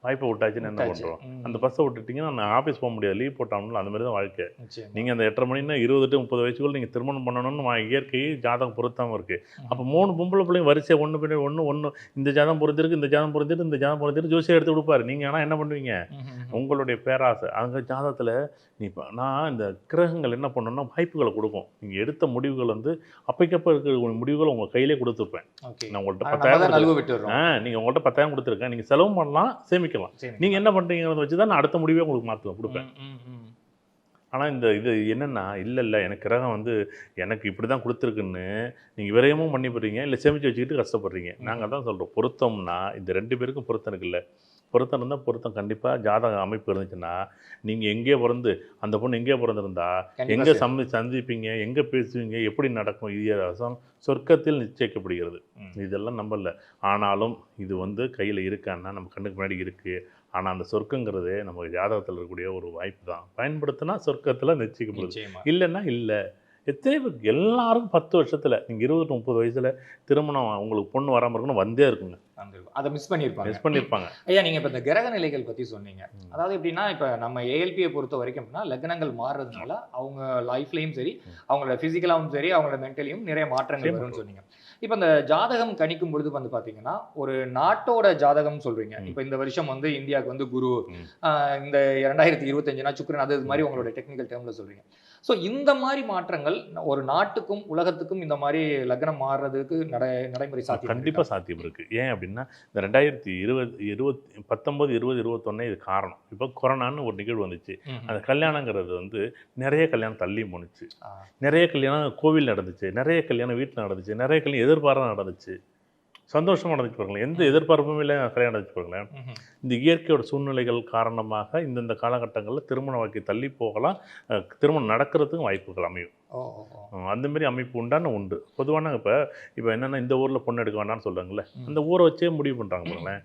வாய்ப்பை விட்டாச்சுன்னு என்ன பண்ணுறோம், அந்த பஸ்ஸை விட்டுட்டிங்கன்னா நான் ஆஃபீஸ் போக முடியாது, லீவ் போட்டாங்கல்ல, அந்த மாதிரி தான் வாழ்க்கை. நீங்கள் அந்த 8:30 மணின்னா 20 to 30 வயசுக்குள்ள நீங்கள் திருமணம் பண்ணணும்னு இயற்கை ஜாதகம் பொருத்தாமல் இருக்குது. அப்போ 3 பொம்பளை பிள்ளைங்க வரிசை ஒன்று பின்னாடி ஒன்று இந்த ஜாதகம் பொருந்திருக்கு, இந்த ஜாதகம் பொருந்திருக்கு, இந்த ஜாதகம் பொருந்திருக்கு, ஜோசியை எடுத்து கொடுப்பாரு. நீங்கள் ஆனால் என்ன பண்ணுவீங்க, உங்களுடைய பேராசை அங்கே ஜாதகத்தில் நான் இந்த கிரகங்கள் என்ன பண்ணணும்னா வாய்ப்புகளை கொடுக்கும். நீங்கள் எடுத்த முடிவுகள் வந்து அப்பைக்கப்போ இருக்கிற முடிவுகளை உங்கள் கையிலே கொடுத்துருப்பேன். நான் உங்கள்கிட்ட 10,000 நீங்கள் உங்கள்கிட்ட 10,000 கொடுத்துருக்கேன், நீங்கள் செலவு பண்ணலாம் சேமிக்கலாம், நீங்கள் என்ன பண்ணுறீங்கிறத வச்சு தான் நான் அடுத்த முடிவே உங்களுக்கு கொடுப்பேன். ஆனால் இது என்னென்னா இல்லை எனக்கு கிரகம் வந்து எனக்கு இப்படி தான் கொடுத்துருக்குன்னு நீங்கள் விரயமும் பண்ணி போடுறீங்க, இல்லை சேமித்து வச்சுக்கிட்டு கஷ்டப்படுறீங்க. நாங்கள் தான் சொல்கிறோம், பொருத்தம்னா இந்த 2 பேருக்கும் பொருத்தம் இருக்குல்ல, பொருத்தம் இருந்தால் பொருத்தம் கண்டிப்பாக ஜாதக அமைப்பு இருந்துச்சுன்னா நீங்கள் எங்கே பிறந்து அந்த பொண்ணு எங்கே பிறந்திருந்தா எங்கே சந்திப்பீங்க, எங்கே பேசுவீங்க, எப்படி நடக்கும், இது சொர்க்கத்தில் நிச்சயிக்கப்படுகிறது. இதெல்லாம் நம்பல. ஆனாலும் இது வந்து கையில் இருக்கான்னா நம்ம கண்ணுக்கு முன்னாடி இருக்குது. ஆனால் அந்த சொர்க்கங்கிறது நம்ம ஜாதகத்தில் இருக்கக்கூடிய ஒரு வாய்ப்பு தான். பயன்படுத்தினா சொர்க்கத்தில் நிச்சயிக்கப்படுது, இல்லைன்னா இல்லை. எத்தனை பேருக்கு எல்லாருக்கும் 10 வருஷத்தில் நீங்கள் 20 to 30 வயசில் திருமணம் உங்களுக்கு பொண்ணு வராமல் இருக்கணும் வந்தே இருக்குங்க. அதை மிஸ் பண்ணியிருப்பாங்க. ஐயா நீங்கள் இப்போ இந்த கிரக நிலைகள் பற்றி சொன்னீங்க. அதாவது எப்படின்னா இப்போ நம்ம ஏஎல்பியை பொறுத்த வரைக்கும் அப்படின்னா லக்னங்கள் மாறுறதுனால அவங்க லைஃப்லையும் சரி, அவங்களோட ஃபிசிக்கலாகவும் சரி, அவங்களோட மென்டலியும் நிறைய மாற்றங்கள் வரும்னு சொன்னீங்க. இப்போ இந்த ஜாதகம் கணிக்கும் பொழுது வந்து பார்த்தீங்கன்னா ஒரு நாட்டோட ஜாதகம் சொல்றீங்க. இப்போ இந்த வருஷம் வந்து இந்தியாவுக்கு வந்து குரு, இந்த 2025னா சுக்கிரன், அது மாதிரி உங்களோட டெக்னிக்கல் டேர்மில் சொல்றீங்க. ஸோ இந்த மாதிரி மாற்றங்கள் ஒரு நாட்டுக்கும் உலகத்துக்கும் இந்த மாதிரி லக்னம் மாறுறதுக்கு நடைமுறை சாத்தியம் கண்டிப்பாக சாத்தியம் இருக்குது. ஏன் அப்படின்னா இந்த 2019, 20, 21 இது காரணம். இப்போ கொரோனான்னு ஒரு நிகழ்வு வந்துச்சு. அந்த கல்யாணங்கிறது வந்து நிறைய கல்யாணம் தள்ளி போணுச்சு, நிறைய கல்யாணம் கோவில் நடந்துச்சு, நிறைய கல்யாணம் வீட்டில் நடந்துச்சு, நிறைய கல்யாணம் எதிர்பாராத நடந்துச்சு. சந்தோஷமாக நடந்துச்சு பாருங்களேன், எந்த எதிர்பார்ப்பும் இல்லை, கல்யாணம் நடந்துச்சு பாருங்களேன். இந்த இயற்கையோட சூழ்நிலைகள் காரணமாக இந்தந்த காலகட்டங்களில் திருமண வாழ்க்கை தள்ளி போகலாம், திருமணம் நடக்கிறதுக்கும் வாய்ப்புகள் அமையும். அந்தமாரி அமைப்பு உண்டு. பொதுவான இப்போ என்னென்னா இந்த ஊரில் பொண்ணு எடுக்க வேண்டாம்னு சொல்கிறாங்களே, அந்த ஊரை வச்சே முடிவு பண்ணுறாங்க பாருங்களேன்.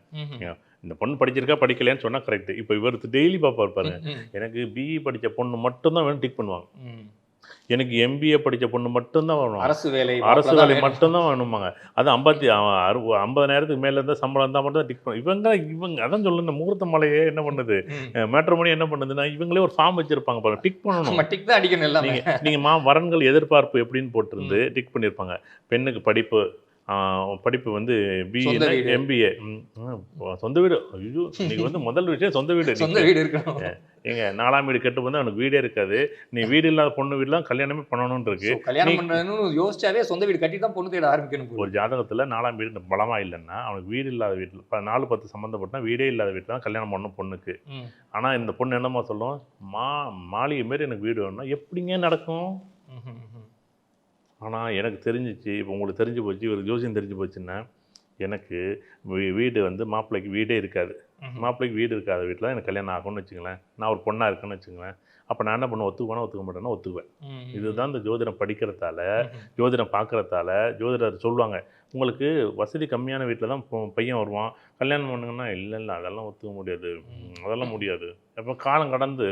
இந்த பொண்ணு படிச்சிருக்கா படிக்கலையான்னு சொன்னால் கரெக்டு. இப்போ இவருக்கு டெய்லி பார்ப்பார் பாருங்க, எனக்கு பிஇ படித்த பொண்ணு மட்டும்தான் வேணும் டிக் பண்ணுவாங்க, எனக்கு எம்பிஏ படித்த பொண்ணு மட்டும்தான் வேணும், அரசு வேலை மட்டும்தான் வேணுமாங்க. அது 50,000க்கு மேலே இருந்தால் சம்பளம் இருந்தால் மட்டும் தான் டிக் பண்ணும். இவங்க அதான் சொல்லுங்க, முகூர்த்த மலையே என்ன பண்ணுது, மேட்ரிமோனி என்ன பண்ணுதுன்னா, இவங்களே ஒரு ஃபார்ம் வச்சிருப்பாங்க பாருங்க, டிக் பண்ணணும், டிக் தான் அடிக்கணும். நீங்கள் வரன்கள் எதிர்பார்ப்பு எப்படின்னு போட்டிருந்து டிக் பண்ணியிருப்பாங்க. பெண்ணுக்கு படிப்பு வந்து பிஏ எம்பிஏ, சொந்த வீடு. ஐயோ இன்னைக்கு முதல் விஷயம் சொந்த வீடு இருக்கணும். எங்க 4ஆம் வீடு கெட்டு வந்து அவனுக்கு வீடே இருக்காது, நீ வீடு இல்லாத பொண்ணு வீடுலாம் கல்யாணமே பண்ணணும்னு இருக்கு. கல்யாணம் பண்ணணும்னு யோசிச்சாலே சொந்த வீடு கட்டி தான் பொண்ணு தேட ஆரம்பிக்கணும். ஒரு ஜாதகத்தில் 4ஆம் வீடு பலமா இல்லைன்னா அவனுக்கு வீடு இல்லாத வீட்டில் 4-10 சம்மந்தப்பட்டா வீடே இல்லாத வீட்டில் தான் கல்யாணம் பண்ணணும் பொண்ணுக்கு. ஆனால் இந்த பொண்ணு என்னமா சொல்லும், மாளிகை மாரி எனக்கு வீடு வேணும்னா எப்படிங்க நடக்கும்? ஆனால் எனக்கு தெரிஞ்சிச்சு, இப்போ உங்களுக்கு தெரிஞ்சு போச்சு, இவருக்கு ஜோசியம் தெரிஞ்சு போச்சுன்னா, எனக்கு வீடு மாப்பிள்ளைக்கு வீடே இருக்காது, மாப்பிள்ளைக்கு வீடு இருக்காத வீட்டில் எனக்கு கல்யாணம் ஆகும்னு வச்சுங்களேன், நான் ஒரு பொண்ணாக இருக்கேன்னு வச்சுங்களேன், அப்போ நான் என்ன பண்ணுவேன், ஒத்துக்க மாட்டேன்னா ஒத்துக்குவேன். இதுதான் இந்த ஜோதிடம் படிக்கிறதால, ஜோதிடம் பார்க்குறதால ஜோதிடர் சொல்லுவாங்க, உங்களுக்கு வசதி கம்மியான வீட்டில் தான் பையன் வருவான், கல்யாணம் பண்ணுங்கன்னா இல்லை அதெல்லாம் ஒத்துக்க முடியாது, அதெல்லாம் முடியாது. அப்போ காலம் கடந்து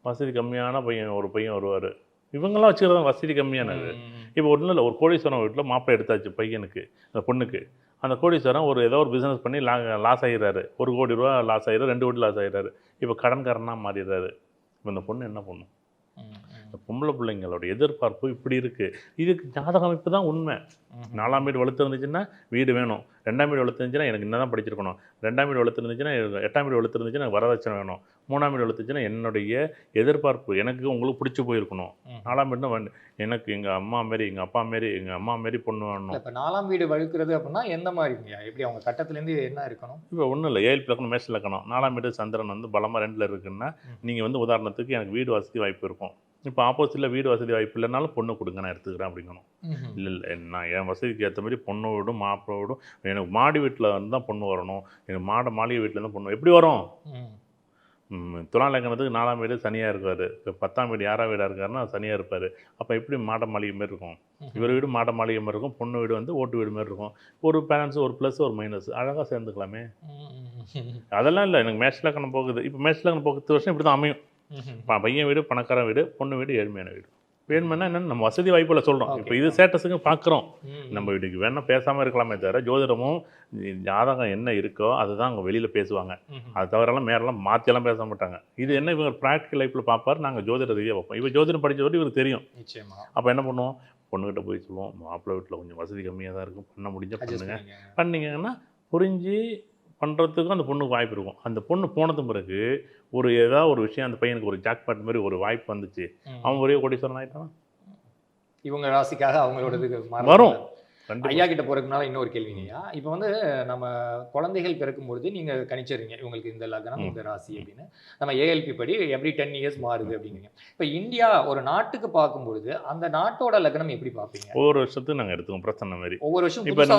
வசதி கம்மியான ஒரு பையன் வருவார். இவங்கெல்லாம் வச்சுக்கிறது வசதி கம்மியானது. இப்போ ஒன்றும் இல்லை, ஒரு கோடீஸ்வரன் வீட்டில் மாப்பிள்ளை எடுத்தாச்சு பையனுக்கு, அந்த பொண்ணுக்கு. அந்த கோடீஸ்வரன் ஏதோ ஒரு பிஸ்னஸ் பண்ணி லாஸ் ஆகிடுறாரு, 1 கோடி ரூபா லாஸ் ஆகிடுறாரு, 2 கோடி லாஸ் ஆகிடுறாரு. இப்போ கடன்காரனாக மாறிடுறாரு. இப்போ இந்த பொண்ணு என்ன பண்ணும்? இந்த பொம்பளை பிள்ளைங்களோட எதிர்பார்ப்பு இப்படி இருக்குது. இதுக்கு ஜாதக அமைப்பு தான் உண்மை. 4ஆம் வீடு வலுத்து இருந்துச்சுன்னா வீடு வேணும், 2ஆம் வீடு வலுத்து இருந்துச்சுன்னா எனக்கு என்ன தான் படிச்சிருக்கணும், 2ஆம் வீடு வலுத்து இருந்துச்சுன்னா 8ஆம் வீடு வலுத்து இருந்துச்சுன்னா எனக்கு வரதட்சணை வேணும், 3ஆம் வீடு வலுத்துச்சுன்னா என்னுடைய எதிர்பார்ப்பு எனக்கு உங்களுக்கு பிடிச்சி போயிருக்கணும், 4ஆம் வீடுனா எனக்கு எங்கள் அம்மா மாரி எங்கள் அப்பா மாரி எங்கள் அம்மா மாரி பொண்ணு வேணும். இப்போ 4ஆம் வீடு வலுக்கிறது அப்படின்னா எந்த மாதிரிங்க, எப்படி அவங்க கட்டத்துலேருந்து என்ன இருக்கணும்? இப்போ ஒன்றும் இல்லை, 7 லக்கணம் மேஷ லக்கணம், 4ஆம் வீடு சந்திரன் பலமாக 2ல் இருக்குன்னா, நீங்கள் உதாரணத்துக்கு எனக்கு வீடு வசதி வாய்ப்பு இருக்கும், இப்போ ஆப்போசிட்டில் வீடு வசதி வாய்ப்பு இல்லைனாலும் பொண்ணு கொடுங்க நான் எடுத்துக்கிறேன் அப்படிங்கணும். இல்லை நான் என் வசதிக்கு ஏற்ற மாதிரி பொண்ணு வீடும் மாப்பிள்ளை வீடும், எனக்கு மாடி வீட்டில் தான் பொண்ணு வரணும், எனக்கு மாளிகை வீட்டில் தான் பொண்ணு எப்படி வரும்? துலா லக்னத்துக்கு 4ஆம் வீடு சனியாக இருக்கார், இப்போ 10ஆம் வீடு 6ஆம் வீடாக இருக்காருன்னா சனியாக இருப்பார். அப்போ எப்படி மாளிகை மாரி இருக்கும், இவர் வீடு மாளிகை மாதிரி இருக்கும், பொண்ணு வீடு ஓட்டு வீடு மாதிரி இருக்கும். ஒரு பேலன்ஸ், ஒரு ப்ளஸ் ஒரு மைனஸ், அழகாக சேர்ந்துக்கலாமே. அதெல்லாம் இல்லை, எனக்கு மேஷ லக்னம் போகுது, இப்போ மேஷ லக்னம் போகுது வருஷம் இப்படி தான் அமையும். பையன் வீடு பணக்கார வீடு, பொண்ணு வீடு ஏழ்மையான வீடு. வேணுமென்னா என்னென்னு நம்ம வசதி வாய்ப்பில் சொல்கிறோம். இப்போ இது ஸ்டேட்டஸுக்கு பார்க்குறோம். நம்ம வீட்டுக்கு வேணால் பேசாமல் இருக்கலாமே தவிர, ஜோதிடமும் ஜாதகம் என்ன இருக்கோ அதுதான் அவங்க வெளியில் பேசுவாங்க. அது தவிரலாம் மேரெல்லாம் மாற்றியெல்லாம் பேச மாட்டாங்க. இது என்ன இவங்க ப்ராக்டிக்கல் லைஃப்பில் பார்ப்பார், நாங்கள் ஜோதிட ரீதியாக பார்ப்போம். இப்போ ஜோதிடம் படித்தவரை இவருக்கு தெரியும். அப்போ என்ன பண்ணுவோம், பொண்ணுக்கிட்ட போய் சொல்லுவோம், மாப்பிள்ளை வீட்டில் கொஞ்சம் வசதி கம்மியாக தான் இருக்கும், பண்ண முடிஞ்ச பண்ணிங்கன்னா புரிஞ்சு பண்ணுறதுக்கும் அந்த பொண்ணுக்கு வாய்ப்பு இருக்கும். அந்த பொண்ணு போனது பிறகு ஏதாவது ஒரு விஷயம் அந்த பையனுக்கு ஒரு ஜாக்பாட் மாதிரி ஒரு வாய்ப்பு வந்துச்சு, அவன் ஒரே கோடீஸ்வரன் ஆகிட்டான். இவங்க ராசிக்காக அவங்களோட வரும். ஐயா கிட்ட போறதுனால இன்னொரு கேள்விங்கய்யா, இப்போ நம்ம குழந்தைகள் பிறக்கும்பொழுது நீங்க கணிச்சிடுறீங்க இவங்களுக்கு இந்த லக்னம் இந்த ராசி அப்படின்னு, நம்ம ஏஎல்பி படி எவ்ரி 10 இயர்ஸ் மாறுது அப்படிங்கிறீங்க. இப்போ இந்தியா ஒரு நாட்டுக்கு பார்க்கும்பொழுது அந்த நாட்டோட லக்னம் எப்படி பார்ப்பீங்க? ஒவ்வொரு வருஷத்துக்கு நாங்கள் எடுத்துக்கோம் பிரச்சனை மாதிரி. ஒவ்வொரு வருஷம் இப்போ இந்த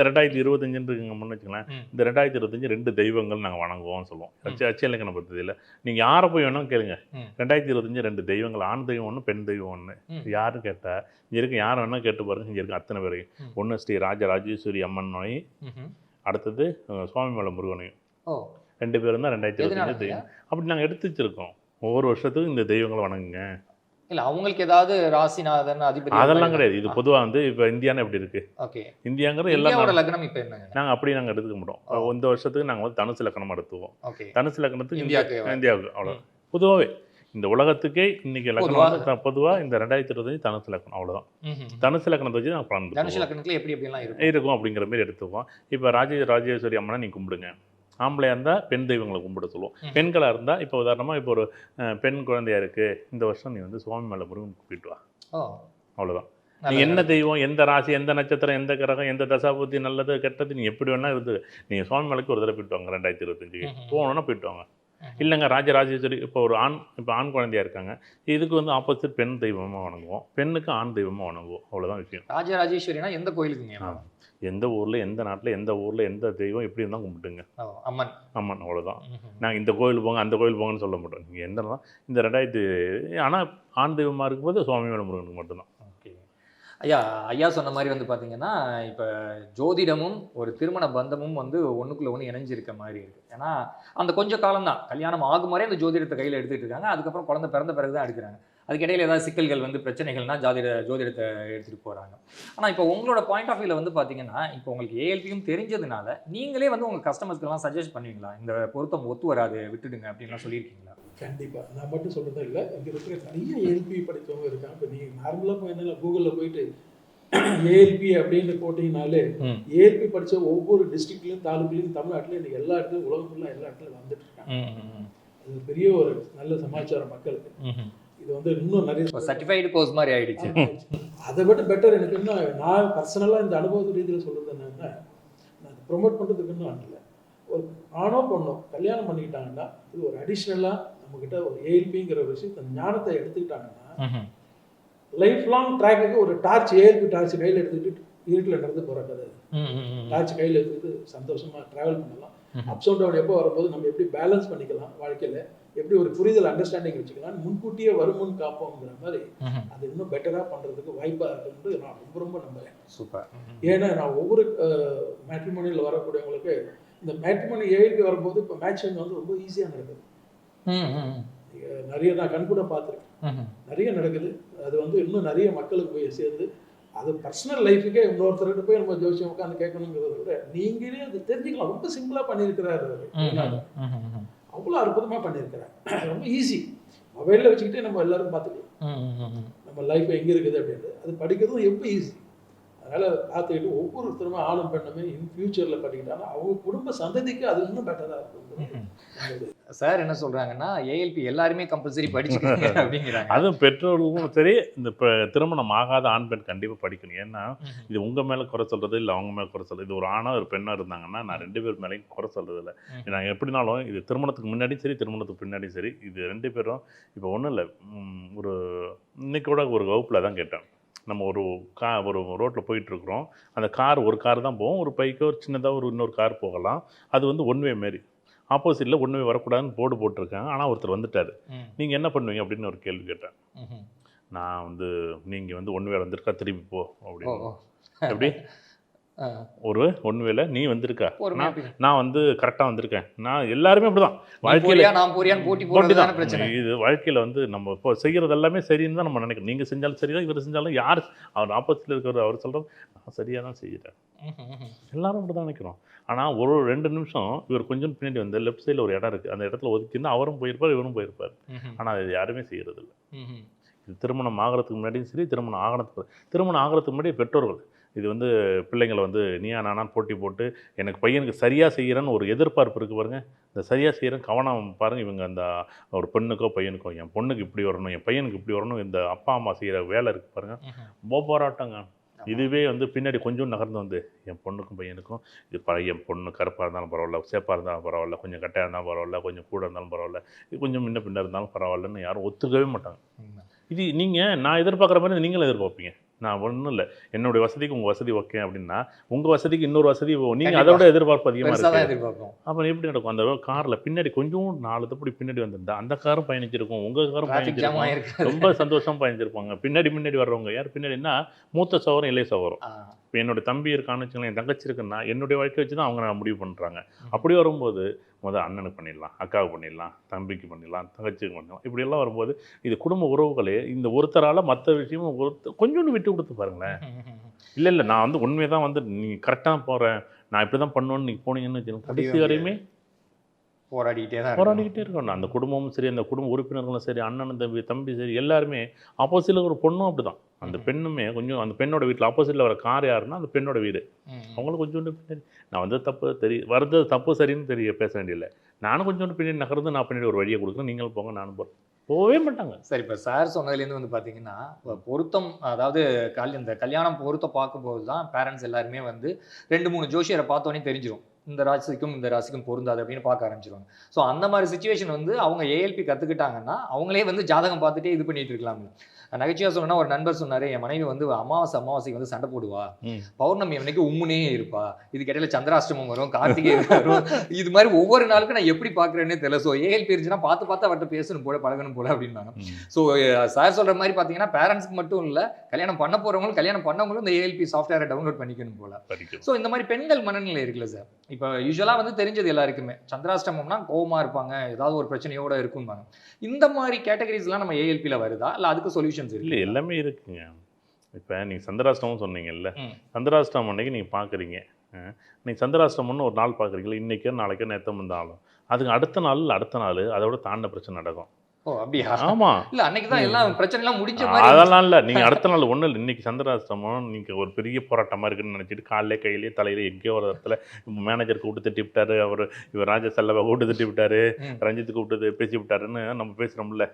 2025 இருக்குங்க முன்னு வச்சுக்கலாம், இந்த 2025 2 தெய்வங்கள் நாங்கள் வணங்குவோம்னு சொல்லுவோம். அச்சு இலக்கண பദ്ധதியில் நீங்கள் யாரை போய் வேணும் கேளுங்க, 2025 2 தெய்வங்கள், ஆண் தெய்வம் ஒன்று பெண் தெய்வம் ஒன்று. யாரும் கேட்டால் இங்கே இருக்க யார் வேணால் கேட்டு பாருங்க, இங்கே இருக்க அத்தனை பேரையும். ஒன்று ஸ்ரீ ராஜராஜேஸ்வரி அம்மனையும், அடுத்தது சுவாமிமலை முருகனையும், 2 பேரும் தான் 2025 தெய்வம். அப்படி நாங்கள் எடுத்து வச்சிருக்கோம். ஒவ்வொரு வருஷத்துக்கும் இந்த தெய்வங்களை வணங்குங்க. இல்லை அவங்களுக்கு ஏதாவது ராசிநாதன் அதிபதி அதெல்லாம் கிடையாது. இது பொதுவாக இப்போ இந்தியான்னு எப்படி இருக்கு, இந்தியாங்கிறது எல்லாம் லக்னம் இப்போ என்ன நாங்கள் அப்படி நாங்கள் எடுத்துக்க மாட்டோம். இந்த வருஷத்துக்கு நாங்கள் தனுசு லக்கணம் எடுத்துவோம். தனுசு லக்கணத்துக்கு இந்தியாவுக்கு அவ்வளோ பொதுவாகவே இந்த உலகத்துக்கே இன்னைக்கு லக்னம் பொதுவாக இந்த 2025 தனுசு லக்னம், அவ்வளோதான். தனுசு லக்னத்தை வச்சு நாங்கள் பலன் தனுசு லக்னத்தில் எப்படி எப்படிலாம் இருக்கும் அப்படிங்கிற மாதிரி எடுத்துக்குவோம். இப்போ ராஜேஸ்வரி அம்மனை நீங்கள் கும்பிடுங்க, ஆம்பளையாக இருந்தால் பெண் தெய்வங்களை கும்பிட சொல்லுவோம். பெண்களாக இருந்தால் இப்போ உதாரணமாக இப்போ ஒரு பெண் குழந்தையா இருக்குது, இந்த வருஷம் நீ சுவாமிமலை முருகன் கூப்பிட்டு வா, அவ்வளோதான். நீங்கள் என்ன தெய்வம், எந்த ராசி, எந்த நட்சத்திரம், எந்த கிரகம், எந்த தசாபுத்தி, நல்லது கெட்டது, நீங்கள் எப்படி வேணால் இருக்குது, நீங்கள் சுவாமிமலைக்கு ஒரு தடவை போயிட்டு வாங்க. 2025 போகணுன்னா போயிட்டு வாங்க. இல்லைங்க ராஜராஜேஸ்வரி இப்போ ஆண் குழந்தையா இருக்காங்க, இதுக்கு ஆப்போசிட் பெண் தெய்வமாக வணங்குவோம், பெண்ணுக்கு ஆண் தெய்வமாக வணங்குவோம், அவ்வளோதான் விஷயம். ராஜராஜேஸ்வரினா எந்த கோயிலுக்குங்க? எந்த ஊரில் எந்த நாட்டில் எந்த ஊரில் எந்த தெய்வம் எப்படி இருந்தால் கும்பிட்டுங்க. அம்மன் அம்மன் அவ்வளோதான். நாங்கள் இந்த கோயில் போங்க அந்த கோயில் போங்கன்னு சொல்ல மாட்டோம். நீங்கள் எந்தனா இந்த 2000 ஆனால் ஆண் தெய்வமாக இருக்கும்போது சுவாமிவேல முருகனுக்கு மட்டும்தான். ஓகே ஐயா, ஐயா சொன்ன மாதிரி வந்து பார்த்தீங்கன்னா இப்போ ஜோதிடமும் ஒரு திருமண பந்தமும் வந்து ஒன்றுக்குள்ளே ஒன்று இணைஞ்சிருக்க மாதிரி இருக்குது. ஏன்னா அந்த கொஞ்சம் காலம் தான் கல்யாணம் ஆகும் வரை அந்த ஜோதிடத்தை கையில் எடுத்துகிட்டு இருக்காங்க. அதுக்கப்புறம் குழந்தை பிறந்த பிறகு தான் எடுக்கிறாங்க. அதுக்கு இடையில ஏதாவது சிக்கல்கள் வந்து பிரச்சனைகள்னா ஜோதிடத்தை எடுத்துகிட்டு போகிறாங்க. ஆனால் இப்போ உங்களோட பாயிண்ட் ஆஃப் வியூவில் வந்து பார்த்தீங்கன்னா இப்போ உங்களுக்கு ஏஎல்பியும் தெரிஞ்சதுனால நீங்களே வந்து உங்கள் கஸ்டமர்ஸ்க்கெல்லாம் சஜஸ்ட் பண்ணுவீங்களா, இந்த பொருத்தம் ஒத்து வராது விட்டுடுங்க அப்படின்லாம் சொல்லியிருக்கீங்களா? கண்டிப்பாக நான் மட்டும் சொல்கிறதே இல்லை, இங்கே இருக்கிற நிறைய ஏஎல்பி படித்தவங்க இருக்காங்க. இப்போ நீங்கள் நார்மலாக போயிருந்தாலும் கூகுளில் போயிட்டு ஏஎல்பி அப்படின்னு போட்டிங்கனாலே ஏஎல்பி படித்த ஒவ்வொரு டிஸ்ட்ரிக்ட்லையும் தாலுக்குலையும் தமிழ்நாட்டிலையும் இன்றைக்கி எல்லா இடத்துலையும் உலகம் ஃபுல்லாக எல்லா இடத்துலையும் வந்துட்டு இருக்காங்க. அது பெரிய ஒரு நல்ல சமாச்சாரம் மக்களுக்கு. இது வந்து இன்னும் நிறைய சர்டிஃபைடு கோர்ஸ் மாதிரி ஆயிடுச்சு. அதை விட பெட்டர் எனக்கு என்ன, நான் பர்சனலாக இந்த அனுபவ ரீதியில் சொல்கிறது என்னன்னா, நான் ப்ரொமோட் பண்ணுறதுக்கு இன்னும் இல்லை. ஒரு ஆணோ பொண்ணோ கல்யாணம் பண்ணிக்கிட்டாங்கன்னா இது ஒரு அடிஷ்னலாக நம்மக்கிட்ட ஒரு ஏஎல்பிங்கிற ஒரு விஷயத்தை ஞானத்தை எடுத்துக்கிட்டாங்கன்னா லைஃப் லாங் ட்ராக்குக்கு ஒரு டார்ச் ஏஎல்பி டார்ச் கையில் எடுத்துக்கிட்டு இருட்டில் நடந்து போகிற கதை. டார்ச் கையில் எடுத்துக்கிட்டு சந்தோஷமாக ட்ராவல் பண்ணலாம். அப்ஸ் அண்ட் டவுன் எப்போ வரும்போது நம்ம எப்படி பேலன்ஸ் பண்ணிக்கலாம் வாழ்க்கையில், எப்படி ஒரு புரிதல் அண்டர்ஸ்டாண்டிங் வச்சுக்கலாம், முன்கூட்டியே வருமுன் காப்போங்கிற மாதிரி அது இன்னும் பெட்டராக பண்ணுறதுக்கு வாய்ப்பாக இருக்குன்னு நான் ரொம்ப ரொம்ப நம்புகிறேன். சூப்பர். ஏன்னா நான் ஒவ்வொரு மேட்ரிமோனியில் வரக்கூடியவங்களுக்கு இந்த மேட்ரிமோனி ஏஎல்பி வரும்போது இப்போ மேட்சிங் வந்து ரொம்ப ஈஸியாக நடக்குது. நிறைய நான் கண் கூட பார்த்துருக்கேன், நிறைய நடக்குது. அது வந்து இன்னும் நிறைய மக்களுக்கு போய் சேர்ந்து அது பர்சனல் லைஃபுக்கே இன்னொருத்தர்கிட்ட போய் நம்ம ஜோசியம் உட்காந்து கேட்கணுங்கிறத விட நீங்களே அது தெரிஞ்சுக்கலாம். ரொம்ப சிம்பிளாக பண்ணியிருக்கிறாரு, அவ்வளோ அற்புதமாக பண்ணியிருக்கிறார். ரொம்ப ஈஸி, மொபைலில் வச்சுக்கிட்டே நம்ம எல்லாரும் பார்த்துக்கலாம் நம்ம லைஃப் எங்கே இருக்குது அப்படின்றது. அது படிக்கிறதும் ரொம்ப ஈஸி. அதனால் பார்த்துக்கிட்டு ஒவ்வொருத்தருமே ஆணும் பெண்ணுமே இன் ஃபியூச்சரில் படிக்கிட்டாங்கன்னா அவங்க குடும்ப சந்ததிக்கு அது இன்னும் பெட்டராக இருக்கும். சார் என்ன சொல்கிறாங்கன்னா ஏஎல்பி எல்லாருமே கம்பல்சரி படிச்சுக்கோங்க அப்படிங்கிறாங்க. அதுவும் பெற்றோர்களுக்கும் சரி, இந்த திருமணம் ஆகாத ஆண் பெண் கண்டிப்பாக படிக்கணும். ஏன்னா இது உங்கள் மேலே குறை சொல்கிறது இல்லை அவங்க மேலே குறை சொல்கிறது. இது ஒரு ஆணாக ஒரு பெண்ணாக இருந்தாங்கன்னா நான் 2 பேர் மேலேயும் குறை சொல்கிறது இல்லை. நான் எப்படினாலும் இது திருமணத்துக்கு முன்னாடியும் சரி திருமணத்துக்கு பின்னாடியும் சரி இது 2 பேரும் இப்போ ஒன்றும் இல்லை. ஒரு இன்னைக்கூட ஒரு வகுப்பில் தான் கேட்டேன். நம்ம ஒரு ரோட்டில் போயிட்டுருக்குறோம். அந்த ஒரு கார் தான் போகும். ஒரு பைக்கோ ஒரு சின்னதாக இன்னொரு கார் போகலாம். அது வந்து ஒன் வே மாரி ஆப்போசிட்டில் ஒன் வே வரக்கூடாதுன்னு போர்டு போட்டிருக்காங்க. ஆனால் ஒருத்தர் வந்துட்டார். நீங்கள் என்ன பண்ணுவீங்க அப்படின்னு ஒரு கேள்வி கேட்டேன். நான் வந்து நீங்கள் வந்து ஒன் வே வந்திருக்கா திருப்பி போ அப்படின்னு. எப்படி ஒரு ஒன் வேல நீ வந்திருக்கா, நான் வந்து கரெக்டாக வந்திருக்கேன். நான் எல்லாருமே அப்படிதான் வாழ்க்கையில் போட்டி தான் பிரச்சனை. இது வாழ்க்கையில் வந்து நம்ம இப்போ செய்கிறது எல்லாமே சரின்னு தான் நம்ம நினைக்கிறோம். நீங்கள் செஞ்சாலும் சரி தான், இவர் செஞ்சாலும் யார் அவர் ஆப்போசிட்டில் இருக்கிறவர் அவர் சொல்கிறது நான் சரியாக தான் செய்கிறேன். எல்லாரும் அப்படி தான் நினைக்கிறோம். ஆனால் ஒரு 2 நிமிஷம் இவர் கொஞ்சம் பின்னாடி வந்து லெஃப்ட் சைடில் ஒரு இடம் இருக்குது, அந்த இடத்துல ஒதுக்கினா அவரும் போயிருப்பார் இவரும் போயிருப்பார். ஆனால் அது யாருமே செய்கிறது இல்லை. இது திருமணம் ஆகிறதுக்கு முன்னாடியும் சரி திருமணம் ஆகிறதுக்கு முன்னாடி பெற்றோர்கள் இது வந்து பிள்ளைங்களை வந்து நீயா நானான்னு போட்டி போட்டு எனக்கு பையனுக்கு சரியாக செய்கிறேன்னு ஒரு எதிர்பார்ப்பு இருக்குது பாருங்கள். இந்த சரியாக செய்கிறேன் கவனம் பாருங்கள். இவங்க அந்த ஒரு பெண்ணுக்கோ பையனுக்கோ என் பொண்ணுக்கு இப்படி வரணும் என் பையனுக்கு இப்படி வரணும் இந்த அப்பா அம்மா செய்கிற வேலை இருக்குது பாருங்கள், போராட்டங்க. இதுவே வந்து பின்னாடி கொஞ்சம் நகர்ந்து வந்து என் பொண்ணுக்கும் பையனுக்கும் இது என் பொண்ணு கருப்பாக இருந்தாலும் பரவாயில்ல, சேப்பாக இருந்தாலும் பரவாயில்ல, கொஞ்சம் கட்டையாக இருந்தாலும் பரவாயில்ல, கொஞ்சம் கூட இருந்தாலும் பரவாயில்ல, இது கொஞ்சம் முன்ன பின்ன இருந்தாலும் பரவாயில்லன்னு யாரும் ஒத்துக்கவே மாட்டாங்க. இது நீங்கள் நான் எதிர்பார்க்குற மாதிரி நீங்களும் எதிர்பார்ப்பீங்க. நான் ஒன்றும் இல்லை, என்னுடைய வசதிக்கு உங்கள் வசதி ஓகே அப்படின்னா உங்கள் வசதிக்கு இன்னொரு வசதி நீங்கள் அதோட எதிர்பார்ப்பு அதிகமாக இருக்குது. அப்புறம் எப்படி நடக்கும்? அந்த காரில் பின்னாடி கொஞ்சம் 4 தப்படி பின்னாடி வந்திருந்தா அந்த காரும் பயணிச்சிருக்கும், உங்கள் காரும் பயணிச்சிருக்கும், ரொம்ப சந்தோஷமாக பயணிச்சிருப்பாங்க. பின்னாடி வர்றவங்க யார் பின்னாடினா மூத்த சகோதரம் இளைய சகோதரம். இப்போ என்னுடைய தம்பி இருக்கான்னு வச்சுக்கலாம், என் தங்கச்சி இருக்குன்னா என்னுடைய வாழ்க்கை வச்சு தான் அவங்க முடிவு பண்ணுறாங்க. அப்படி வரும்போது முதல் அண்ணனுக்கு பண்ணிடலாம், அக்காவுக்கு பண்ணிடலாம், தம்பிக்கு பண்ணிடலாம், தங்கச்சிக்கு பண்ணிடலாம், இப்படியெல்லாம் வரும்போது இது குடும்ப உறவுகளே இந்த ஒருத்தரால் மற்ற விஷயமும் கொஞ்சோண்டு விட்டு கொடுத்து பாருங்களேன். இல்லை நான் வந்து உண்மையை தான் வந்து நீ கரெக்டாக போகிறேன் நான் இப்படி தான் பண்ணுவேன்னு நீங்கள் போனீங்கன்னு வச்சுக்கோங்க, கடைசி வரையுமே போராடிக்கிட்டே இருக்கணும். அந்த குடும்பமும் சரி அந்த குடும்ப உறுப்பினர்களும் சரி அண்ணன் தம்பி சரி எல்லாருமே ஆப்போசிட்டில் ஒரு பொண்ணும் அப்படி தான். அந்த பெண்ணுமே கொஞ்சம் அந்த பெண்ணோட வீட்டில் ஆப்போசிட்டில் வர கார் யாருன்னா அந்த பெண்ணோட வீடு. அவங்களும் கொஞ்சோண்டு பின்னாடி நான் வந்து வர்றது தப்பு சரின்னு பேச வேண்டியதில்லை. நானும் கொஞ்சோண்டு பின்னாடி நகர்ந்து நான் பின்னாடி ஒரு வழியை கொடுக்குறேன், நீங்களும் போங்க நானும் போகிறேன், போகவே மாட்டாங்க. சரி, இப்போ சார் சொன்னதுலேருந்து வந்து பார்த்தீங்கன்னா பொருத்தம், அதாவது இந்த கல்யாணம் பொருத்தம் பார்க்கும்போது தான் பேரண்ட்ஸ் எல்லாருமே வந்து 2-3 ஜோசியரை பார்த்தோன்னே தெரிஞ்சிடும் இந்த ராசிக்கும் இந்த ராசிக்கும் பொருந்தாது அப்படின்னு பார்க்க ஆரம்பிச்சிருவாங்க. ஸோ அந்த மாதிரி சுச்சுவேஷன் வந்து அவங்க ஏஎல்பி கற்றுக்கிட்டாங்கன்னா அவங்களே வந்து ஜாதகம் பார்த்துட்டே இது பண்ணிட்டு இருக்கலாம். நகைச்சுவையாக சொல்லணும்னா ஒரு நண்பர் சொன்னார், என் மனைவி வந்து அமாவாசைக்கு வந்து சண்டை போடுவா, பௌர்ணமி அன்னைக்கு உம்முனே இருப்பா, இதுக்கு இடையில சந்திராஷ்டமம் வரும், கார்த்திகை வரும், இது மாதிரி ஒவ்வொரு நாளுக்கும் நான் எப்படி பார்க்குறேன்னே தெரியல. ஸோ ஏஎல்பி இருந்துச்சுன்னா பார்த்து அவர்கிட்ட பேசணும் போல பழகணும் போல அப்படின்னாங்க. ஸோ சார் சொல்கிற மாதிரி பார்த்தீங்கன்னா பேரண்ட்ஸ்க்கு மட்டும் இல்லை, கல்யாணம் பண்ண போகிறவங்களும் கல்யாணம் பண்ணவங்களும் இந்த ஏஎல்பி சாஃப்ட்வேரை டவுன்லோட் பண்ணிக்கணும் போல. ஸோ இந்த மாதிரி பெண்கள் மனநிலை இருக்குல்ல சார், இப்போ யூஸ்வலாக வந்து தெரிஞ்சது எல்லாருக்குமே சந்திராஷ்டமம்னா கோவமாக இருப்பாங்க, ஏதாவது ஒரு பிரச்சனையோட இருக்கும்பாங்க. இந்த மாதிரி கேட்டகரிஸ்லாம் நம்ம ஏஎல்பியில் வருதா இல்லை அதுக்கு சொல்யூஷன்ஸ் இல்லை? எல்லாமே இருக்குங்க. இப்போ நீங்கள் சந்திராஷ்டமம் சொன்னீங்கல்ல, சந்திராஷ்டமம் அன்னைக்கு நீங்கள் பார்க்குறீங்க, நீங்கள் சந்திராஷ்டமம்னு ஒரு நாள் பார்க்குறீங்களா, இன்றைக்கோ நாளைக்கோ நேற்று வந்தாலும் அதுக்கு அடுத்த நாள் அதோட தாண்ட பிரச்சனை நடக்கும். ஓ அப்படியா? ஆமாம். இல்லை அன்னைக்கு தான் எல்லாம் பிரச்சனைலாம் முடிஞ்ச மாதிரி. அதெல்லாம் இல்லை, நீங்கள் அடுத்த நாள் ஒன்றும் இல்லை, இன்றைக்கி சந்திராஷ்டமம் நீங்கள் ஒரு பெரிய போராட்டமாக இருக்குன்னு நினச்சிட்டு காலையிலே கையிலே தலையிலே எங்கேயோ ஒரு இடத்துல மேனேஜர் கூப்பிட்டு திட்டி விட்டாரு, இவர் ராஜா செல்லவை கூப்பிட்டு திட்டி விட்டாரு, ரஞ்சித் கூப்பிட்டு பேசி விட்டாருன்னு நம்ம பேசுகிறோம்ல.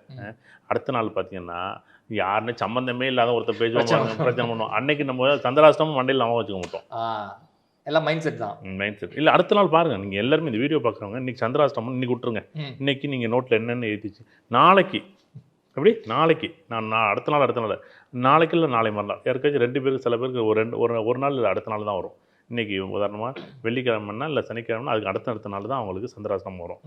அடுத்த நாள் பார்த்தீங்கன்னா யாருன்னு சம்மந்தமே இல்லாத ஒருத்தர் பேசுவாங்க, பிரச்சனை பண்ணுவோம். அன்னைக்கு நம்ம சந்திராஷ்டமம் மண்டையில் நம்ம வச்சுக்க மாட்டோம், எல்லாம் மைண்ட் செட் தான். மைண்ட் செட் இல்லை. அடுத்த நாள் பாருங்கள், நீங்கள் எல்லாருமே இந்த வீடியோ பார்க்குறவங்க இன்றைக்கி சந்திராஷ்டமம் இன்னைக்கு விட்டுருங்க, இன்றைக்கி நீங்கள் நோட்டில் என்னென்னு எழுதிச்சு நாளைக்கு எப்படி நாளைக்கு நான் அடுத்த நாள் நாளைக்கு இல்லை நாளை மறுநாள் யாருக்காச்சும் 2 பேருக்கு, சில பேருக்கு ஒரு நாள் இல்லை அடுத்த நாள் தான் வரும். இன்றைக்கி உதாரணமாக வெள்ளிக்கிழமைனா இல்லை சனிக்கிழமைனா அதுக்கு அடுத்த நாள் தான் அவங்களுக்கு சந்திராஷ்டமம் வரும்.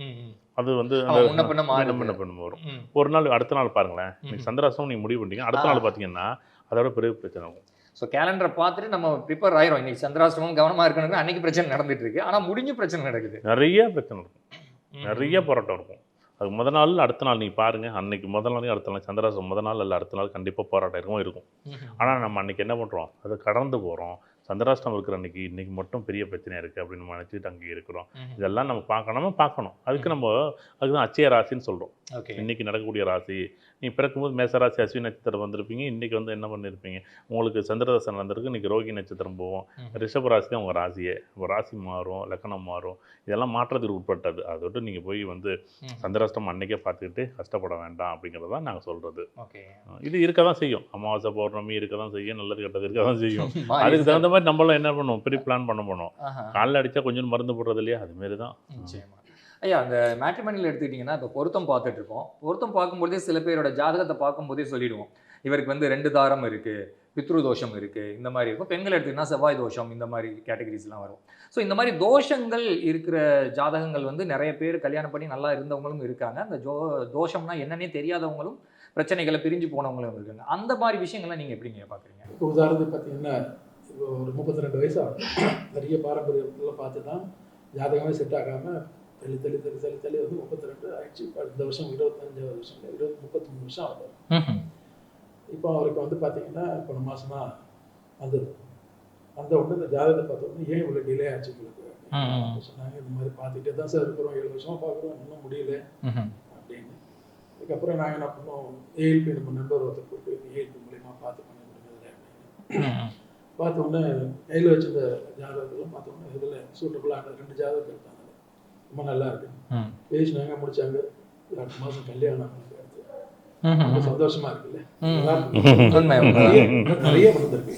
அது வந்து முன்ன பின்ன வரும். ஒரு நாள் அடுத்த நாள் பாருங்களேன், இன்னைக்கு சந்திராஷ்டமம் நீங்கள் முடிவு பண்ணிட்டீங்க, அடுத்த நாள் பார்த்தீங்கன்னா அதோட பெரிய பிரச்சனை ஆகும். ஸோ கேலண்டரை பார்த்துட்டு நம்ம ப்ரிப்பேர் ஆயிரும், இன்னைக்கு சந்திராஷ்டமம் கவனமாக இருக்கணும், அன்னைக்கு பிரச்சனை நடந்துட்டு இருக்கு, ஆனால் முடிஞ்ச பிரச்சனை நடக்குது, நிறைய பிரச்சனை இருக்கும், நிறைய போராட்டம் இருக்கும். அதுக்கு முதல் நாள் அடுத்த நாள் நீங்கள் பாருங்கள், அன்னைக்கு முதல் நாளையும் அடுத்த நாள் சந்திராஷ்டமம் முதல் நாள் இல்லை அடுத்த நாள் கண்டிப்பாக போராட்டம் இருக்கும். ஆனால் நம்ம அன்றைக்கி என்ன பண்ணுறோம், அதை கடந்து போகிறோம். சந்திராஷ்டமம் இருக்கிற இன்றைக்கி மட்டும் பெரிய பிரச்சனையாக இருக்குது அப்படின்னு நம்ம நினச்சிட்டு அங்கே இருக்கிறோம். இதெல்லாம் நம்ம பார்க்கணும். அதுதான் அச்சய ராசின்னு சொல்கிறோம். இன்றைக்கி நடக்கக்கூடிய ராசி, நீ பிறக்கும்போது மேசராசி அஸ்வினி நட்சத்திரம் வந்திருப்பீங்க, இன்றைக்கி வந்து என்ன பண்ணியிருப்பீங்க, உங்களுக்கு சந்திரதசை நடந்திருக்கு, இன்றைக்கி ரோகி நட்சத்திரம் போவோம், ரிஷப ராசி தான் உங்கள் ராசியே, உங்கள் ராசி மாறும், லக்கணம் மாறும், இதெல்லாம் மாற்றத்துக்கு உட்பட்டது. அதை விட்டு நீங்கள் போய் வந்து சந்திராஷ்டமம் அன்றைக்கே பார்த்துக்கிட்டு கஷ்டப்பட வேண்டாம் அப்படிங்கிறது தான் நாங்கள் சொல்கிறது. இது இருக்க தான் செய்யும், அமாவாசை பௌர்ணமி இருக்க தான் செய்யும், நல்லது கெட்டது இருக்க தான் செய்யும். அதுக்கு தகுந்த மாதிரி நம்மளும் என்ன பண்ணுவோம், ப்ரீ பிளான் பண்ண போனோம். காலைல அடித்தா கொஞ்சம் மருந்து போடுறது இல்லையா, அதுமாரி தான். ஐயா அந்த மேட்ரிமோனியில் எடுத்துக்கிட்டிங்கன்னா இப்போ பொருத்தம் பார்த்துட்டு இருக்கோம், பொருத்தம் பார்க்கும்போதே சில பேரோட ஜாதகத்தை பார்க்கும்போதே சொல்லிடுவோம், இவருக்கு வந்து 2 தாரம் இருக்குது, பித்ரு தோஷம் இருக்குது, இந்த மாதிரி இருக்கும். பெண்கள் எடுத்துக்கிட்டா செவ்வாய் தோஷம், இந்த மாதிரி கேட்டகரிஸ்லாம் வரும். ஸோ இந்த மாதிரி தோஷங்கள் இருக்கிற ஜாதகங்கள் வந்து நிறைய பேர் கல்யாணம் பண்ணி நல்லா இருந்தவங்களும் இருக்காங்க, அந்த தோஷம்னா என்னன்னே தெரியாதவங்களும் பிரச்சனைகளை பிரிஞ்சு போனவங்களும் இருக்காங்க. அந்த மாதிரி விஷயங்கள்லாம் நீங்கள் எப்படிங்க பார்க்குறீங்க? இப்போ உதாரணத்துக்கு பார்த்தீங்கன்னா இப்போ ஒரு 32 வயசு ஆகும், நிறைய பாரம்பரியத்தில் பார்த்து தான் ஜாதகமே செட் ஆகாமல் தள்ளி வந்து 32 ஆயிடுச்சு. இந்த வருஷம் 25வது வருஷம் 33 வருஷம் ஆகுது. இப்போ அவருக்கு வந்து பார்த்தீங்கன்னா இப்போ மாதம் தான் வந்தது. அந்த உடனே இந்த ஜாதகத்தை பார்த்தோம்னா ஏன் இவ்வளோ டிலே ஆச்சு உங்களுக்கு சொன்னாங்க. இந்த மாதிரி பார்த்துட்டே தான் சார் இருக்கிறோம், 7 வருஷமாக பார்க்குறோம், இன்னும் முடியல அப்படின்னு. அதுக்கப்புறம் நாங்கள் என்ன பண்ணோம், ஏஎல்பி நம்ம நண்பர் ஒருத்தர் போட்டு ஏஎல்பி மூலியமாக பார்த்து பண்ணி கொடுக்குறது அப்படின்னு பார்த்தோன்னே கையில் வச்சிருந்த ஜாதகத்தெல்லாம் பார்த்தோம்னா இதில் சூட்டபுளான 2 ஜாதகத்தை எடுத்தாங்க, ரொம்ப நல்லா இருக்கு, பேசினாங்க, முடிச்சாங்க. அடுத்த மாதம் கல்யாணம் சந்தோஷமா இருக்குல்ல, நிறைய வந்திருக்கு.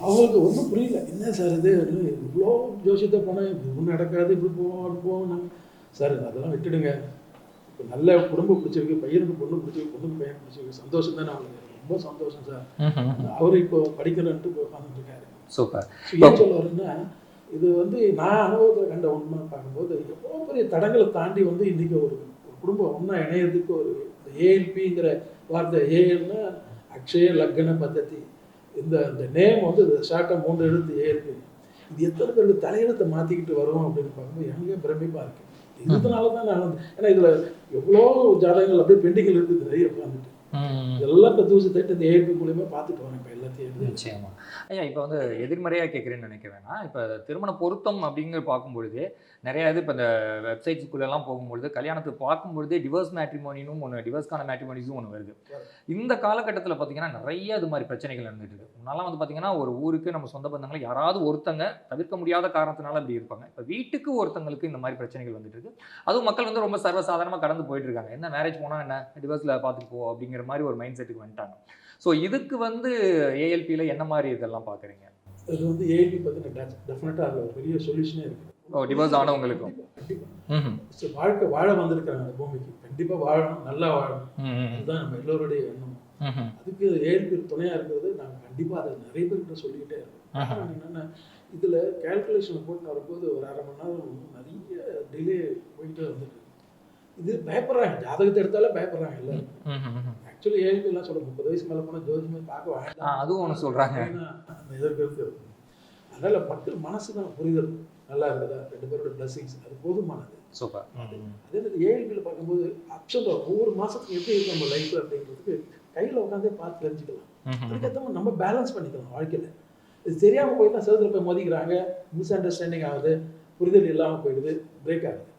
அவங்களுக்கு ஒன்றும் புரியல, என்ன சார் இது இவ்வளோ ஜோசியத்தை போனால் இப்படி நடக்காது, இப்படி போவோம் சார், அதெல்லாம் விட்டுடுங்க, இப்போ நல்ல குடும்பம் பிடிச்சிருக்கு, பையனுக்கு பொண்ணு பிடிச்சிருக்கு, பொண்ணுக்கு பையன் பிடிச்சிருக்கு, சந்தோஷம் தானே அவங்களுக்கு, ரொம்ப சந்தோஷம் சார். அவரு இப்போ படிக்கிறன்ட்டு உட்காந்துட்டு இருக்காரு. சூப்பர். ஏன் சொல்ல வருன்னா, இது வந்து நான் அனுபவத்தில் கண்ட உண்மை பார்க்கும்போது எவ்வளோ பெரிய தடங்களை தாண்டி வந்து இன்றைக்கி ஒரு குடும்பம் ஒன்றா இணையறதுக்கு ஒரு ஏஎல்பிங்கிற வார்த்தை, ஏஎல்னா அக்ஷய லக்ன பத்ததி, இந்த நேம் வந்து ஷார்ட்டாக 3 எழுத்து ஏஎல்பி. இது எத்தனை பேருக்கு தலையெழுத்தை மாற்றிக்கிட்டு வரும் அப்படின்னு பார்க்கும்போது எனக்கே பிரமிப்பாக இருக்குது. இதனால தான் நான் வந்து, ஏன்னா இதில் எவ்வளோ ஜாதகங்கள் அப்படியே பெண்டிங்கில் இருக்குது, நிறைய உட்காந்துட்டு இதெல்லாம் இப்போ தூசி தட்டு இந்த ஏஎல்பி மூலியமாக பார்த்துட்டு வரேன் இப்போ எல்லாத்தையும். நிச்சயமா ஐயா, இப்போ வந்து எதிர்மறையாக கேட்குறேன்னு நினைக்க வேணாம். இப்போ திருமண பொருத்தம் அப்படிங்கிற பார்க்கும்பொழுது நிறையா இது இப்போ இந்த வெப்சைட்ஸுக்குள்ளெல்லாம் போகும்பொழுது கல்யாணத்துக்கு பார்க்கும்பொழுதே டிவோர்ஸ் மேட்ரிமோனியும் ஒன்று, டிவோர்ஸ்க்கான மேட்ரிமோனிஸும் ஒன்று வருது. இந்த காலகட்டத்தில் பார்த்தீங்கன்னா நிறைய இது மாதிரி பிரச்சனைகள் நடந்துட்டு இருக்கு. முன்னாலாம் வந்து பார்த்தீங்கன்னா ஒரு ஊருக்கு நம்ம சொந்த பந்தங்களை யாராவது ஒருத்தங்க தவிர்க்க முடியாத காரணத்தினால இப்படி இருப்பாங்க. இப்போ வீட்டுக்கு ஒருத்தங்களுக்கு இந்த மாதிரி பிரச்சனைகள் வந்துட்டு இருக்கு. அதுவும் மக்கள் வந்து ரொம்ப சர்வசாதாரணமாக கடந்து போயிட்டு இருக்காங்க. என்ன மேரேஜ் போனால் என்ன, டிவோர்ஸில் பார்த்துட்டு போ அப்படிங்கிற மாதிரி ஒரு மைண்ட் செட்டுக்கு வந்துட்டாங்க. ஸோ இதுக்கு வந்து ஏஎல்பியில் என்ன மாதிரி இதெல்லாம் பார்க்குறீங்க? இது வந்து ஏஎல்பி பார்த்தீங்கன்னா டெஃபினட்டாக அதில் ஒரு பெரிய சொல்யூஷனே இருக்குது. ஓ, டிவோர்ஸ் ஆனவங்களுக்கும். கண்டிப்பாக வாழ்க்கை வாழ வந்திருக்கிறாங்க அந்த பூமிக்கு, கண்டிப்பாக வாழணும், நல்லா வாழணும். அதுதான் நம்ம எல்லோருடைய எண்ணம். அதுக்கு ஏழ்பி துணையாக இருக்கிறது நாங்கள் கண்டிப்பாக அதை நிறைய பேர்கிட்ட சொல்லிக்கிட்டே இருக்கோம். காரணம் என்னென்னா, இதில் கேல்குலேஷன் போட்டு வரும்போது ஒரு 1/2 மணி நேரம் நிறைய டிலே போயிட்டு வந்துட்டு இது பயப்படுறாங்க. ஜாதகத்தை எடுத்தாலே பயப்படுறாங்க எல்லாரும். ஆக்சுவலி ஏழ்பிலாம் சொல்ல 30 வயசு மேலே போனால் ஜோதிடமே பார்க்க வேண்டாம், அதுவும் ஒன்று சொல்கிறாங்க. அந்த எதிர்ப்பு இருக்குது. அதனால் மக்கள் மனசு தான் புரிதல் நல்லா இருக்குதா, 2 பேரோட பிளஸிங்ஸ் அது போதுமானது. சூப்பர். அதே மாதிரி ஏழ்பியில் பார்க்கும்போது அப்சண்ட் ஒவ்வொரு மாதத்துக்கு எப்படி இருக்கு நம்ம லைஃப் அப்படின்றதுக்கு கையில் உட்காந்தே பார்த்து தெரிஞ்சுக்கலாம். அதுக்கேற்ற மாதிரி நம்ம பேலன்ஸ் பண்ணிக்கலாம் வாழ்க்கையில். இது தெரியாமல் போய் தான் சேர்த்துல போய் மோதிக்கிறாங்க, மிஸ் அண்டர்ஸ்டாண்டிங் ஆகுது, புரிதல் இல்லாமல் போயிடுது, பிரேக் ஆகுது.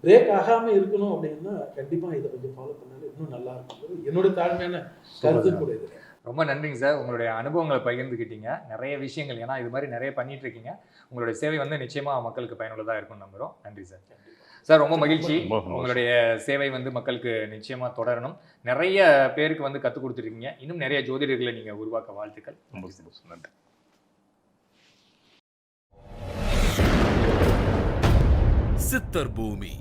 பிரேக் ஆகாமல் இருக்கணும் அப்படின்னா கண்டிப்பாக இதை கொஞ்சம் ஃபாலோ பண்ணாலும் இன்னும் நல்லா இருக்கும். என்னோட தாழ்மையான கருத்து கூட இது. ரொம்ப நன்றிங்க சார், உங்களுடைய அனுபவங்களை பகிர்ந்துக்கிட்டீங்க. நிறைய விஷயங்கள், ஏன்னா இது மாதிரி நிறைய பண்ணிட்டு இருக்கீங்க. உங்களுடைய சேவை வந்து நிச்சயமாக மக்களுக்கு பயனுள்ளதாக இருக்கும்னு நம்புகிறோம். நன்றி சார். சார் ரொம்ப மகிழ்ச்சி. உங்களுடைய சேவை வந்து மக்களுக்கு நிச்சயமாக தொடரணும். நிறைய பேருக்கு வந்து கற்றுக் கொடுத்துருக்கீங்க. இன்னும் நிறைய ஜோதிடர்களை நீங்கள் உருவாக்க வாழ்த்துக்கள். நன்றி. சித்தர் பூமி.